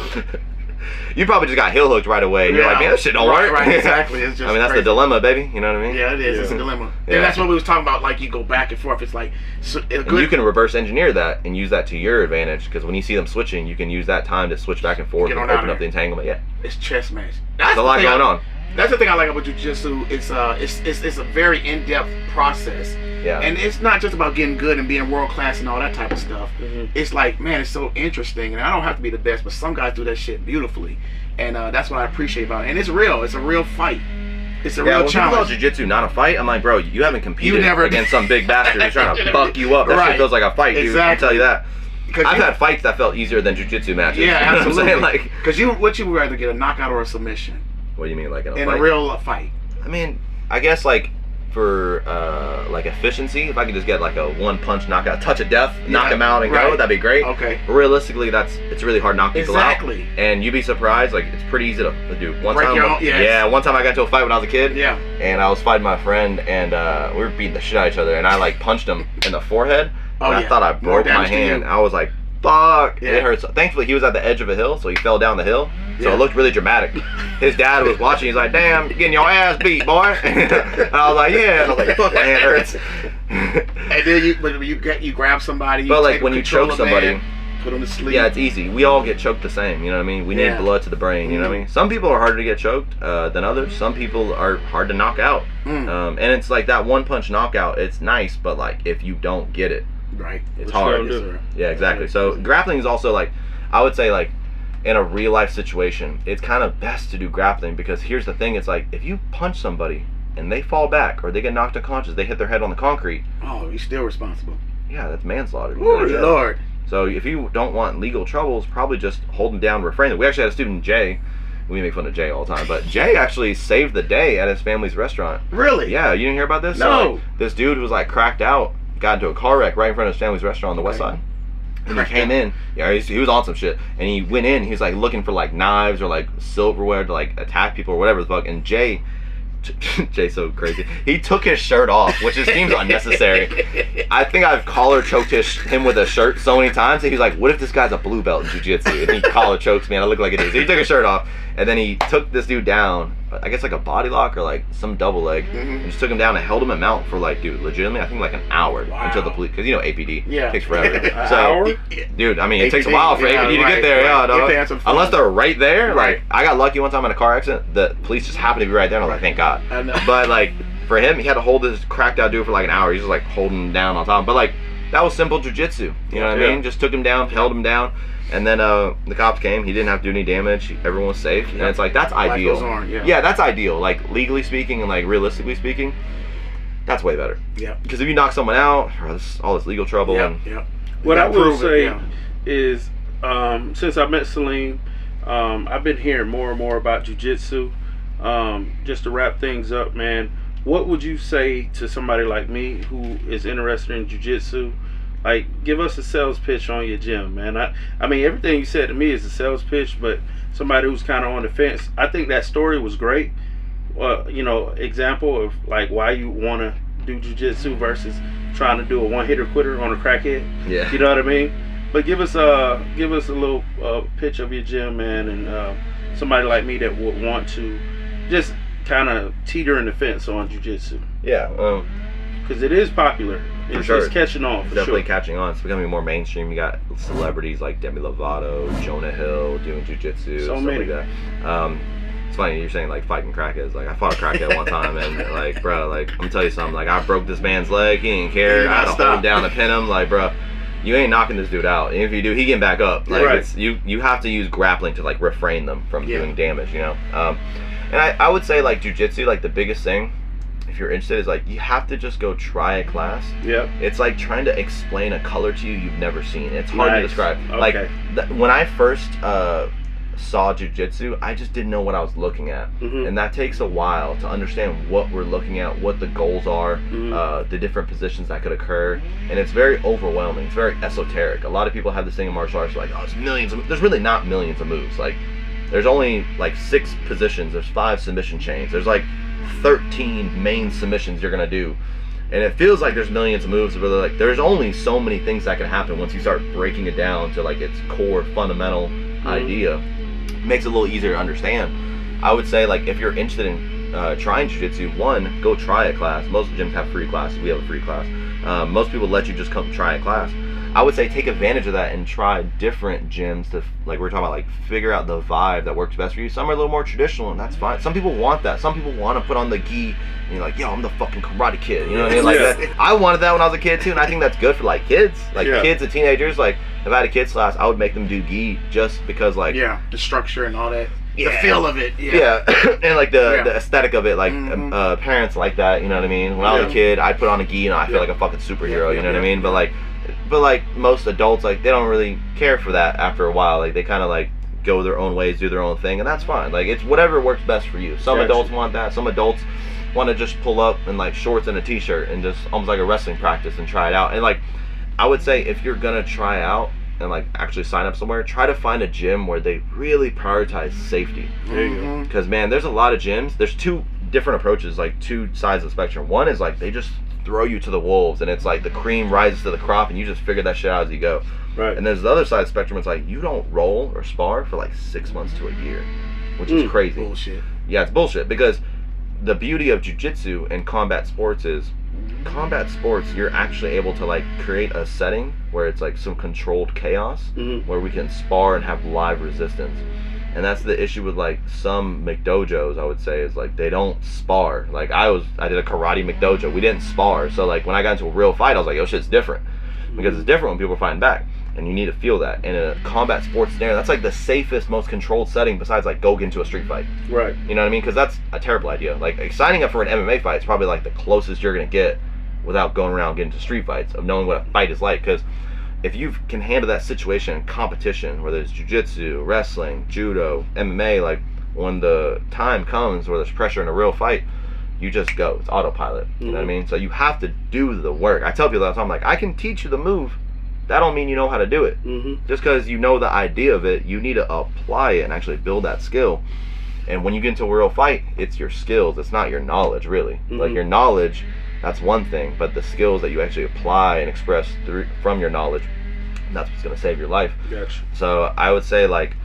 A: You probably just got heel hooked right away. And you're like, man, this shit don't work.
C: Right, exactly. It's just
A: I mean, that's the dilemma, baby. You know what I mean?
C: Yeah, it is. It's a dilemma. And that's what we was talking about. Like, you go back and forth. It's like,
A: and you can reverse engineer that and use that to your advantage. Because when you see them switching, you can use that time to switch back and forth and open up the entanglement. Yeah.
C: It's chess match.
A: There's a lot going on.
C: That's the thing I like about jiu-jitsu. It's a very in-depth process.
A: Yeah.
C: And it's not just about getting good and being world class and all that type of stuff. It's like, man, it's so interesting. And I don't have to be the best, but some guys do that shit beautifully. And that's what I appreciate about it. And it's real. It's a real fight. It's a real challenge.
A: People call jiu-jitsu not a fight, I'm like, bro, you haven't competed against some big bastard who's trying to buck you up. That shit feels like a fight, dude. I can tell you that. I've had fights that felt easier than jiu-jitsu matches.
C: Yeah, absolutely.
A: Like,
C: because what you would rather get, a knockout or a submission?
A: What do you mean, like in
C: a real fight?
A: I mean, I guess like for like efficiency, if I could just get like a one punch knockout, touch of death, knock him out and go, that'd be great.
C: Okay.
A: But realistically, it's really hard to knock people out. And you'd be surprised, like it's pretty easy to do. One time I got into a fight when I was a kid.
C: Yeah.
A: And I was fighting my friend, and we were beating the shit out of each other, and I like punched him in the forehead, and I thought I broke my hand. I was like fuck.
C: Yeah.
A: It hurts. Thankfully, he was at the edge of a hill, so he fell down the hill. So
C: Yeah.
A: it looked really dramatic. His dad was watching. He's like, damn, you're getting your ass beat, boy. And I was like, yeah. And I was like, fuck, my hand hurts.
C: And then you grab somebody. You
A: But like
C: take
A: when you
C: control
A: choke
C: of
A: somebody,
C: man, put them to sleep.
A: yeah, it's easy. We all get choked the same, you know what I mean? We need
C: Yeah.
A: blood to the brain, you know what I mean? Some people are harder to get choked than others. Some people are hard to knock out. And it's like that one punch knockout, it's nice, but like if you don't get it,
C: Right.
A: it's
B: What you
A: hard.
B: gonna do?
A: Yeah, exactly. So grappling is also like, I would say like in a real life situation, it's kind of best to do grappling because here's the thing, it's like if you punch somebody and they fall back or they get knocked unconscious, they hit their head on the concrete,
C: Oh, you're still responsible.
A: yeah, that's manslaughter. You go
C: Oh,
A: to jail.
C: Lord.
A: So if you don't want legal troubles, probably just hold them down, refrain them. We actually had a student, Jay. We make fun of Jay all the time, but Jay actually saved the day at his family's restaurant.
C: Really?
A: Yeah, you didn't hear about this?
C: No.
A: So, like, this dude who was like cracked out got into a car wreck right in front of his family's restaurant on the west side. And he came in, yeah, he was on some shit, and he went in. He was like looking for like knives or like silverware to like attack people or whatever the fuck. And Jay's so crazy. He took his shirt off, which just seems unnecessary. I think I've collar choked him with a shirt so many times. And he's like, "What if this guy's a blue belt in jiu-jitsu?" And he collar chokes me, and I look like it is. So he took his shirt off, and then he took this dude down. I guess like a body lock or like some double leg, and just took him down and held him in mount for like, dude, legitimately, I think like an hour until the police, because you know APD takes forever. So,
B: hour?
A: dude, I mean, it takes a
C: APD,
A: while for
C: yeah,
A: APD to
C: right,
A: get there,
C: right.
A: yeah, dog.
C: If they had some fun.
A: Unless they're right there.
C: Right.
A: Like, I got lucky one time in a car accident. The police just happened to be right there, and I was like, thank God.
C: I know.
A: But like, for him, he had to hold this cracked out dude for like an hour. He's just like holding him down on top of him. But like, that was simple jujitsu. You know what I mean? Just took him down, held him down. And then the cops came. He didn't have to do any damage. Everyone was safe. And it's like, that's
C: Life
A: ideal.
C: goes on, yeah.
A: That's ideal. Like, legally speaking and like realistically speaking, that's way better.
C: Yeah.
A: Because if you knock someone out, all this legal trouble.
C: Yeah.
A: And,
C: Yeah.
B: What I
C: gotta
B: will
C: prove it,
B: say
C: yeah.
B: is, since I met Salim, I've been hearing more and more about jiu-jitsu. Just to wrap things up, man, what would you say to somebody like me who is interested in jiu-jitsu? Like, give us a sales pitch on your gym, man. I mean, everything you said to me is a sales pitch, but somebody who's kind of on the fence, I think that story was great. You know, example of like why you want to do jiu-jitsu versus trying to do a one-hitter quitter on a crackhead.
A: Yeah.
B: You know what I mean? But give us a little pitch of your gym, man, and somebody like me that would want to just kind of teeter in the fence on jiu-jitsu,
A: Yeah.
B: because it is popular. It's,
A: sure.
B: it's catching on
A: It's
B: for
A: definitely
B: sure.
A: catching on. It's becoming more mainstream. You got celebrities like Demi Lovato, Jonah Hill doing jujitsu,
B: So
A: stuff
B: many.
A: like that. It's funny you're saying like fighting crackheads. Like I fought a crackhead one time, and like, bro, like I'm gonna tell you something. Like I broke this man's leg. He didn't care. I had to hold him down to pin him. Like, bro, you ain't knocking this dude out. And if you do, he getting back up. Like
B: Right.
A: it's you have to use grappling to like refrain them from doing damage. You know. And I would say like jujitsu, like the biggest thing, if you're interested, is like you have to just go try a class.
B: Yep.
A: It's like trying to explain a color to you you've never seen. It's hard to
B: Nice.
A: describe.
B: Okay.
A: Like when I first saw jiu-jitsu, I just didn't know what I was looking at.
B: Mhm.
A: And that takes a while to understand what we're looking at, what the goals are, the different positions that could occur. And it's very overwhelming. It's very esoteric. A lot of people have this thing in martial arts like, oh, it's millions of, there's really not millions of moves. Like there's only like 6 positions, there's 5 submission chains, there's like 13 main submissions you're gonna do, and it feels like there's millions of moves, but like there's only so many things that can happen once you start breaking it down to like its core fundamental idea. It makes it a little easier to understand. I would say like if you're interested in trying jiu-jitsu, one, go try a class. Most gyms have free classes. We have a free class. Most people let you just come try a class. I would say take advantage of that and try different gyms to, like we're talking about, like figure out the vibe that works best for you. Some are a little more traditional, and that's fine. Some people want that. Some people want to put on the gi and you're like, yo, I'm the fucking karate kid. You know what I mean? Like that. I wanted that when I was a kid too, and I think that's good for like kids, like kids and teenagers. Like if I had a kids class, I would make them do gi just because like
C: the structure and all that.
A: Yeah.
C: The feel of it.
A: And like the aesthetic of it, like parents like that, you know what I mean? When I was a kid, I'd put on a gi and I feel like a fucking superhero, you know what I mean? But like most adults, like they don't really care for that after a while. Like they kind of like go their own ways, do their own thing, and that's fine. Like it's whatever works best for you. Some adults want that. Some adults want to just pull up in like shorts and a t-shirt and just almost like a wrestling practice and try it out. And like I would say if you're gonna try out and like actually sign up somewhere, try to find a gym where they really prioritize safety.
B: There you go.
A: Because man, there's a lot of gyms. There's 2 different approaches, like 2 sides of the spectrum. One is like they just throw you to the wolves, and it's like the cream rises to the crop, and you just figure that shit out as you go.
B: Right.
A: And there's the other side of the spectrum. It's like you don't roll or spar for like 6 months to a year, which is crazy.
C: Bullshit.
A: Yeah, it's bullshit, because the beauty of jiu-jitsu and combat sports is combat sports, you're actually able to like create a setting where it's like some controlled chaos, where we can spar and have live resistance. And that's the issue with like some McDojos, I would say, is like they don't spar. Like I did a karate McDojo. We didn't spar. So like when I got into a real fight, I was like, yo, shit's different. Because it's different when people are fighting back. And you need to feel that. And in a combat sports scenario, that's like the safest, most controlled setting besides like go get into a street fight.
B: Right.
A: You know what I mean? Because that's a terrible idea. Like signing up for an MMA fight is probably like the closest you're going to get without going around getting into street fights, of knowing what a fight is like. Because if you can handle that situation in competition, whether it's jiu-jitsu, wrestling, judo, MMA, like when the time comes where there's pressure in a real fight, you just go. It's autopilot. You know what I mean? So you have to do the work. I tell people all the time, like, I can teach you the move. That don't mean you know how to do it. Just because you know the idea of it, you need to apply it and actually build that skill. And when you get into a real fight, it's your skills. It's not your knowledge, really. Like your knowledge, that's one thing, but the skills that you actually apply and express from your knowledge, that's what's going to save your life.
B: Gotcha.
A: So I would say, like,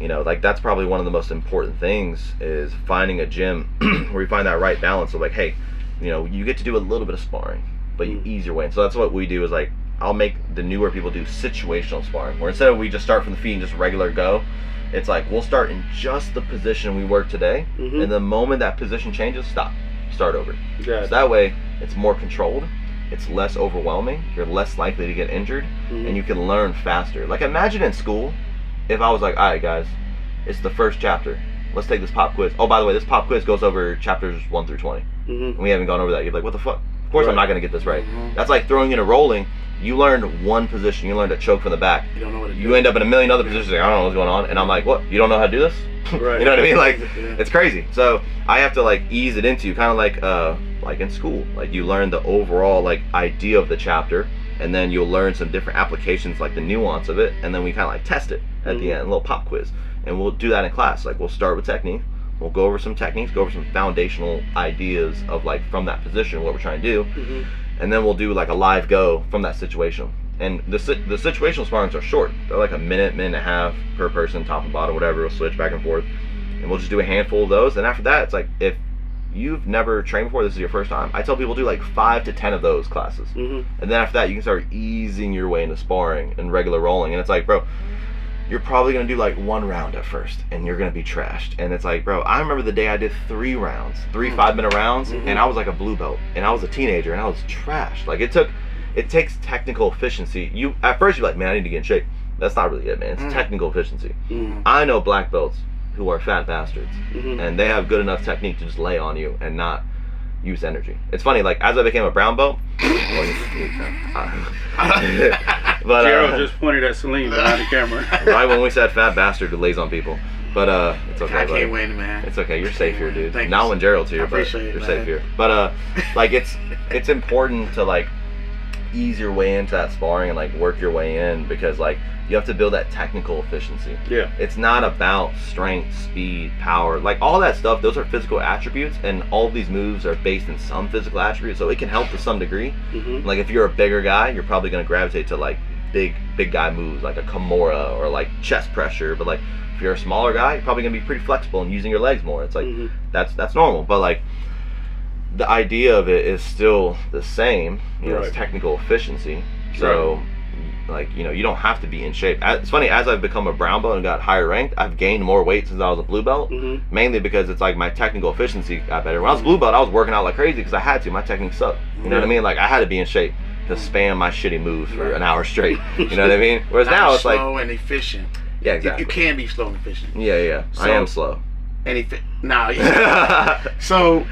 A: you know, like that's probably one of the most important things, is finding a gym where you find that right balance of like, hey, you know, you get to do a little bit of sparring, but you ease your way in. So that's what we do, is like, I'll make the newer people do situational sparring, where instead of we just start from the feet and just regular go, it's like we'll start in just the position we work today, and the moment that position changes, start over. So that way it's more controlled, it's less overwhelming, you're less likely to get injured, and you can learn faster. Like imagine in school if I was like, all right guys, it's the first chapter, let's take this pop quiz. Oh, by the way, this pop quiz goes over chapters 1 through 20, and we haven't gone over that. You're like, what the fuck? Of course I'm not going to get this right. That's like throwing in a rolling. You learned one position. You learned to choke from the back.
C: You don't know what to do.
A: You end up in a million other positions. Like, I don't know what's going on. And I'm like, what? You don't know how to do this?
B: Right.
A: You know what I mean? Like, it's crazy. So I have to like ease it into you, kind of like in school. Like you learn the overall like idea of the chapter, and then you'll learn some different applications, like the nuance of it, and then we kind of like test it at the end, a little pop quiz. And we'll do that in class. Like we'll start with technique. We'll go over some techniques, go over some foundational ideas of like from that position, what we're trying to do. And then we'll do like a live go from that situation. And the situational sparrings are short. They're like a minute and a half per person, top and bottom, whatever. We'll switch back and forth. And we'll just do a handful of those. And after that, it's like, if you've never trained before, this is your first time, I tell people do like 5 to 10 of those classes. And then after that, you can start easing your way into sparring and regular rolling. And it's like, bro, you're probably going to do like 1 round at first, and you're going to be trashed. And it's like, bro, I remember the day I did 3 rounds, 3 5-minute rounds, and I was like a blue belt, and I was a teenager, and I was trashed. Like it takes technical efficiency. At first you're like, man, I need to get in shape. That's not really it, man. It's technical efficiency. I know black belts who are fat bastards, and they have good enough technique to just lay on you and not use energy. It's funny, like as I became a brown belt, but
B: Gerald just pointed at Celine behind the camera.
A: Right when we said fat bastard who lays on people. But it's okay.
C: I can't win, man.
A: It's okay. You're safe here, dude.
C: Thank
A: Not
C: you.
A: when Gerald's here,
C: I
A: but
C: appreciate it,
A: you're
C: man.
A: safe here. But like it's important to like ease your way into that sparring and like work your way in, because like you have to build that technical efficiency.
B: Yeah.
A: It's not about strength, speed, power, like all that stuff. Those are physical attributes, and all of these moves are based in some physical attributes, so it can help to some degree. Like if you're a bigger guy, you're probably going to gravitate to like big guy moves like a Kimura or like chest pressure. But like if you're a smaller guy, you're probably going to be pretty flexible and using your legs more. It's like that's normal. But like the idea of it is still the same. You know, it's technical efficiency. So like, you know, you don't have to be in shape. It's funny, as I've become a brown belt and got higher ranked, I've gained more weight since I was a blue belt, mainly because it's like my technical efficiency got better. When I was blue belt, I was working out like crazy because I had to. My technique sucked. You know what I mean? Like I had to be in shape to spam my shitty moves for an hour straight. You know what I mean? Whereas now it's like
C: slow and efficient.
A: Yeah, exactly.
C: You can be slow and efficient.
A: Yeah.
C: So,
A: I am slow.
C: And so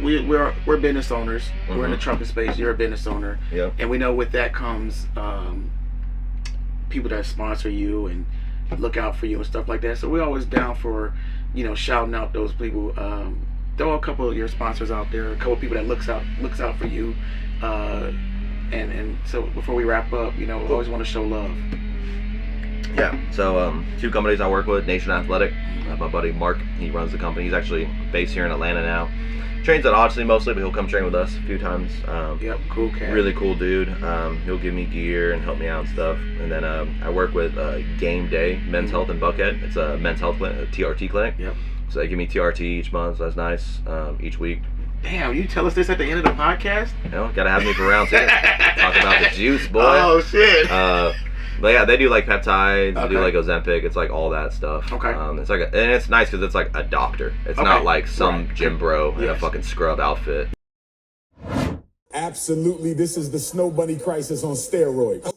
C: we're business owners. We're in the trucking space. You're a business owner.
A: Yep.
C: And we know with that comes people that sponsor you and look out for you and stuff like that. So we're always down for, you know, shouting out those people. Throw a couple of your sponsors out there, a couple of people that looks out for you. And so before we wrap up, you know, we always want to show love.
A: Yeah. So 2 companies I work with, Nation Athletic. My buddy Mark, he runs the company. He's actually based here in Atlanta now. trains at Odyssey mostly, but he'll come train with us a few times.
C: Yep, cool cat.
A: Really cool dude. He'll give me gear and help me out and stuff. And then I work with Game Day Men's Health in Buckhead. It's a men's health clinic, a TRT clinic.
C: Yep.
A: So they give me TRT each month, so that's nice. Each week.
C: Damn, you tell us this at the end of the podcast?
A: You know, gotta have me for round 2. Talk about the juice, boy.
C: Oh, shit.
A: But yeah, they do like peptides, they do
C: Okay.
A: like Ozempic, it's like all that stuff.
C: Okay.
A: It's like, and it's nice because it's like a doctor. It's
C: Okay.
A: not like some
C: Right.
A: gym bro in a
C: Yes.
A: fucking scrub outfit.
G: Absolutely, this is the Snow Bunny crisis on steroids.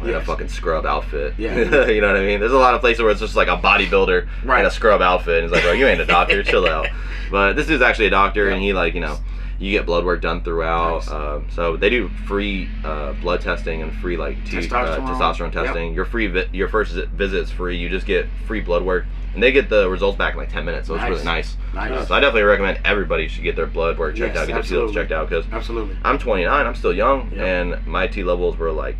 A: In a fucking scrub outfit.
C: Yeah.
A: You know what I mean? There's a lot of places where it's just like a bodybuilder
C: Right.
A: in a scrub outfit, and it's like, bro, you ain't a doctor, chill out. But this dude's actually a doctor, and he like, you know, you get blood work done throughout.
C: Nice.
A: So they do free blood testing and free like testosterone testing.
C: Yep.
A: Your your first visit is free. You just get free blood work, and they get the results back in like 10 minutes. So it's really nice.
C: Nice.
A: So I definitely recommend everybody should get their blood work checked
C: Yes,
A: out, get their T-levels checked out, because
C: Absolutely.
A: I'm 29, I'm still young,
C: Yep.
A: and my T-levels were like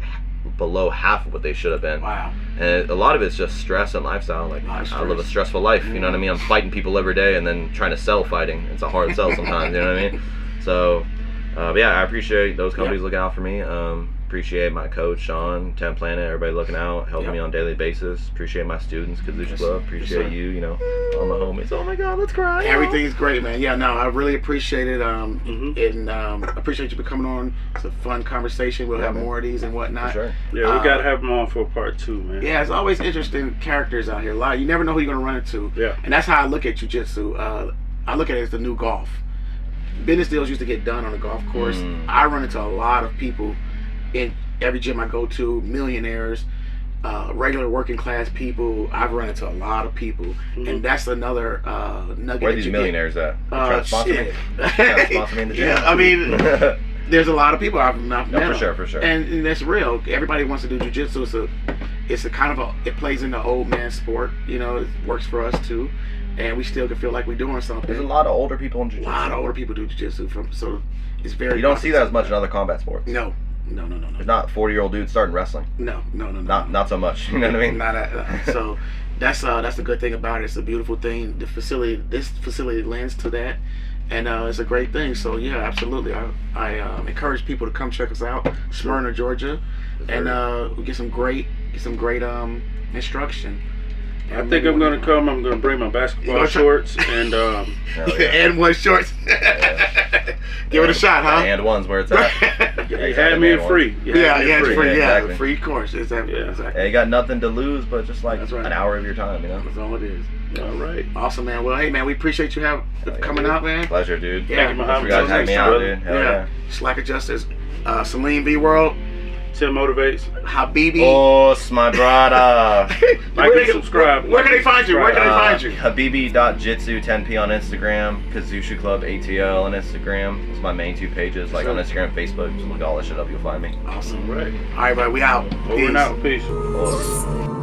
A: below half of what they should have been.
C: Wow.
A: And a lot of it's just stress and lifestyle. Like,
C: Lot of
A: I live a
C: stress.
A: stressful life, you know what I mean? I'm fighting people every day and then trying to sell fighting. It's a hard sell sometimes, you know what I mean? So, but yeah, I appreciate those companies looking out for me. Appreciate my coach, Sean, 10 Planet, everybody looking out, helping me on a daily basis. Appreciate my students, Kuzushi Club. Appreciate you, you know, all my homies. Oh my God, let's cry.
C: Everything's great, man. Yeah, no, I really appreciate it. And appreciate you for coming on. It's a fun conversation. We'll have
A: man.
C: more of these and whatnot.
A: For sure.
B: Yeah, we gotta have them on for part 2, man.
C: Yeah, it's always interesting characters out here. A lot. You never know who you're gonna run into.
B: Yeah.
C: And that's how I look at jiu-jitsu. I look at it as the new golf. Business deals used to get done on the golf course. I run into a lot of people in every gym I go to, millionaires, regular working class people. I've run into a lot of people, and that's another nugget.
A: Where are
C: that
A: these
C: you
A: millionaires at? Trying to sponsor me?
C: shit.
A: Trying to sponsor me in the gym?
C: Yeah, I mean, there's a lot of people I've not met.
A: for
C: them.
A: sure, for sure.
C: And that's real. Everybody wants to do jiu-jitsu. It's a kind of it plays in the old man sport. You know, it works for us too, and we still can feel like we're doing something.
A: There's a lot of older people in
C: A
A: jiu-jitsu.
C: lot of older people do jiu-jitsu, so it's very.
A: You don't see that as much in other combat sports.
C: No.
A: There's not 40-year-old dudes starting wrestling.
C: No.
A: Not so much. You know what I mean?
C: Not so that's the good thing about it. It's a beautiful thing. This facility lends to that, and it's a great thing. So yeah, absolutely. I encourage people to come check us out, Smyrna, Georgia, and we get some great instruction.
B: I think I'm gonna come. I'm gonna bring my basketball shorts and
C: and one shorts. Give it a shot, huh?
A: And one's where it's at.
B: they had me in free.
C: Yeah, it's free.
A: Yeah,
C: Yeah,
A: exactly.
C: free course. Exactly.
A: Yeah, you got nothing to lose but just like
C: That's right.
A: an hour of your time, you know?
C: That's all it is.
B: All right.
C: Awesome, man. Well, hey, man, we appreciate you coming
A: dude.
C: out, man.
A: Pleasure, dude.
C: Yeah.
B: Thank you,
A: Thanks for
B: Mohammad.
A: guys having me out,
B: Brother.
A: dude. Hell yeah.
C: Slack Adjusters, Salim V World,
B: Tim motivates.
C: Habibi.
A: Oh, my brother.
B: Like and subscribe.
C: Where can they find you? Where can they find you?
A: Habibi.jitsu 10p on Instagram, Kuzushi Club ATL on Instagram. Those are my main 2 pages. Like on Instagram and Facebook. Just look all that shit up, you'll find me.
C: Awesome.
B: All right.
C: All right, bud. We out.
B: Over and out. Peace.
A: Oh.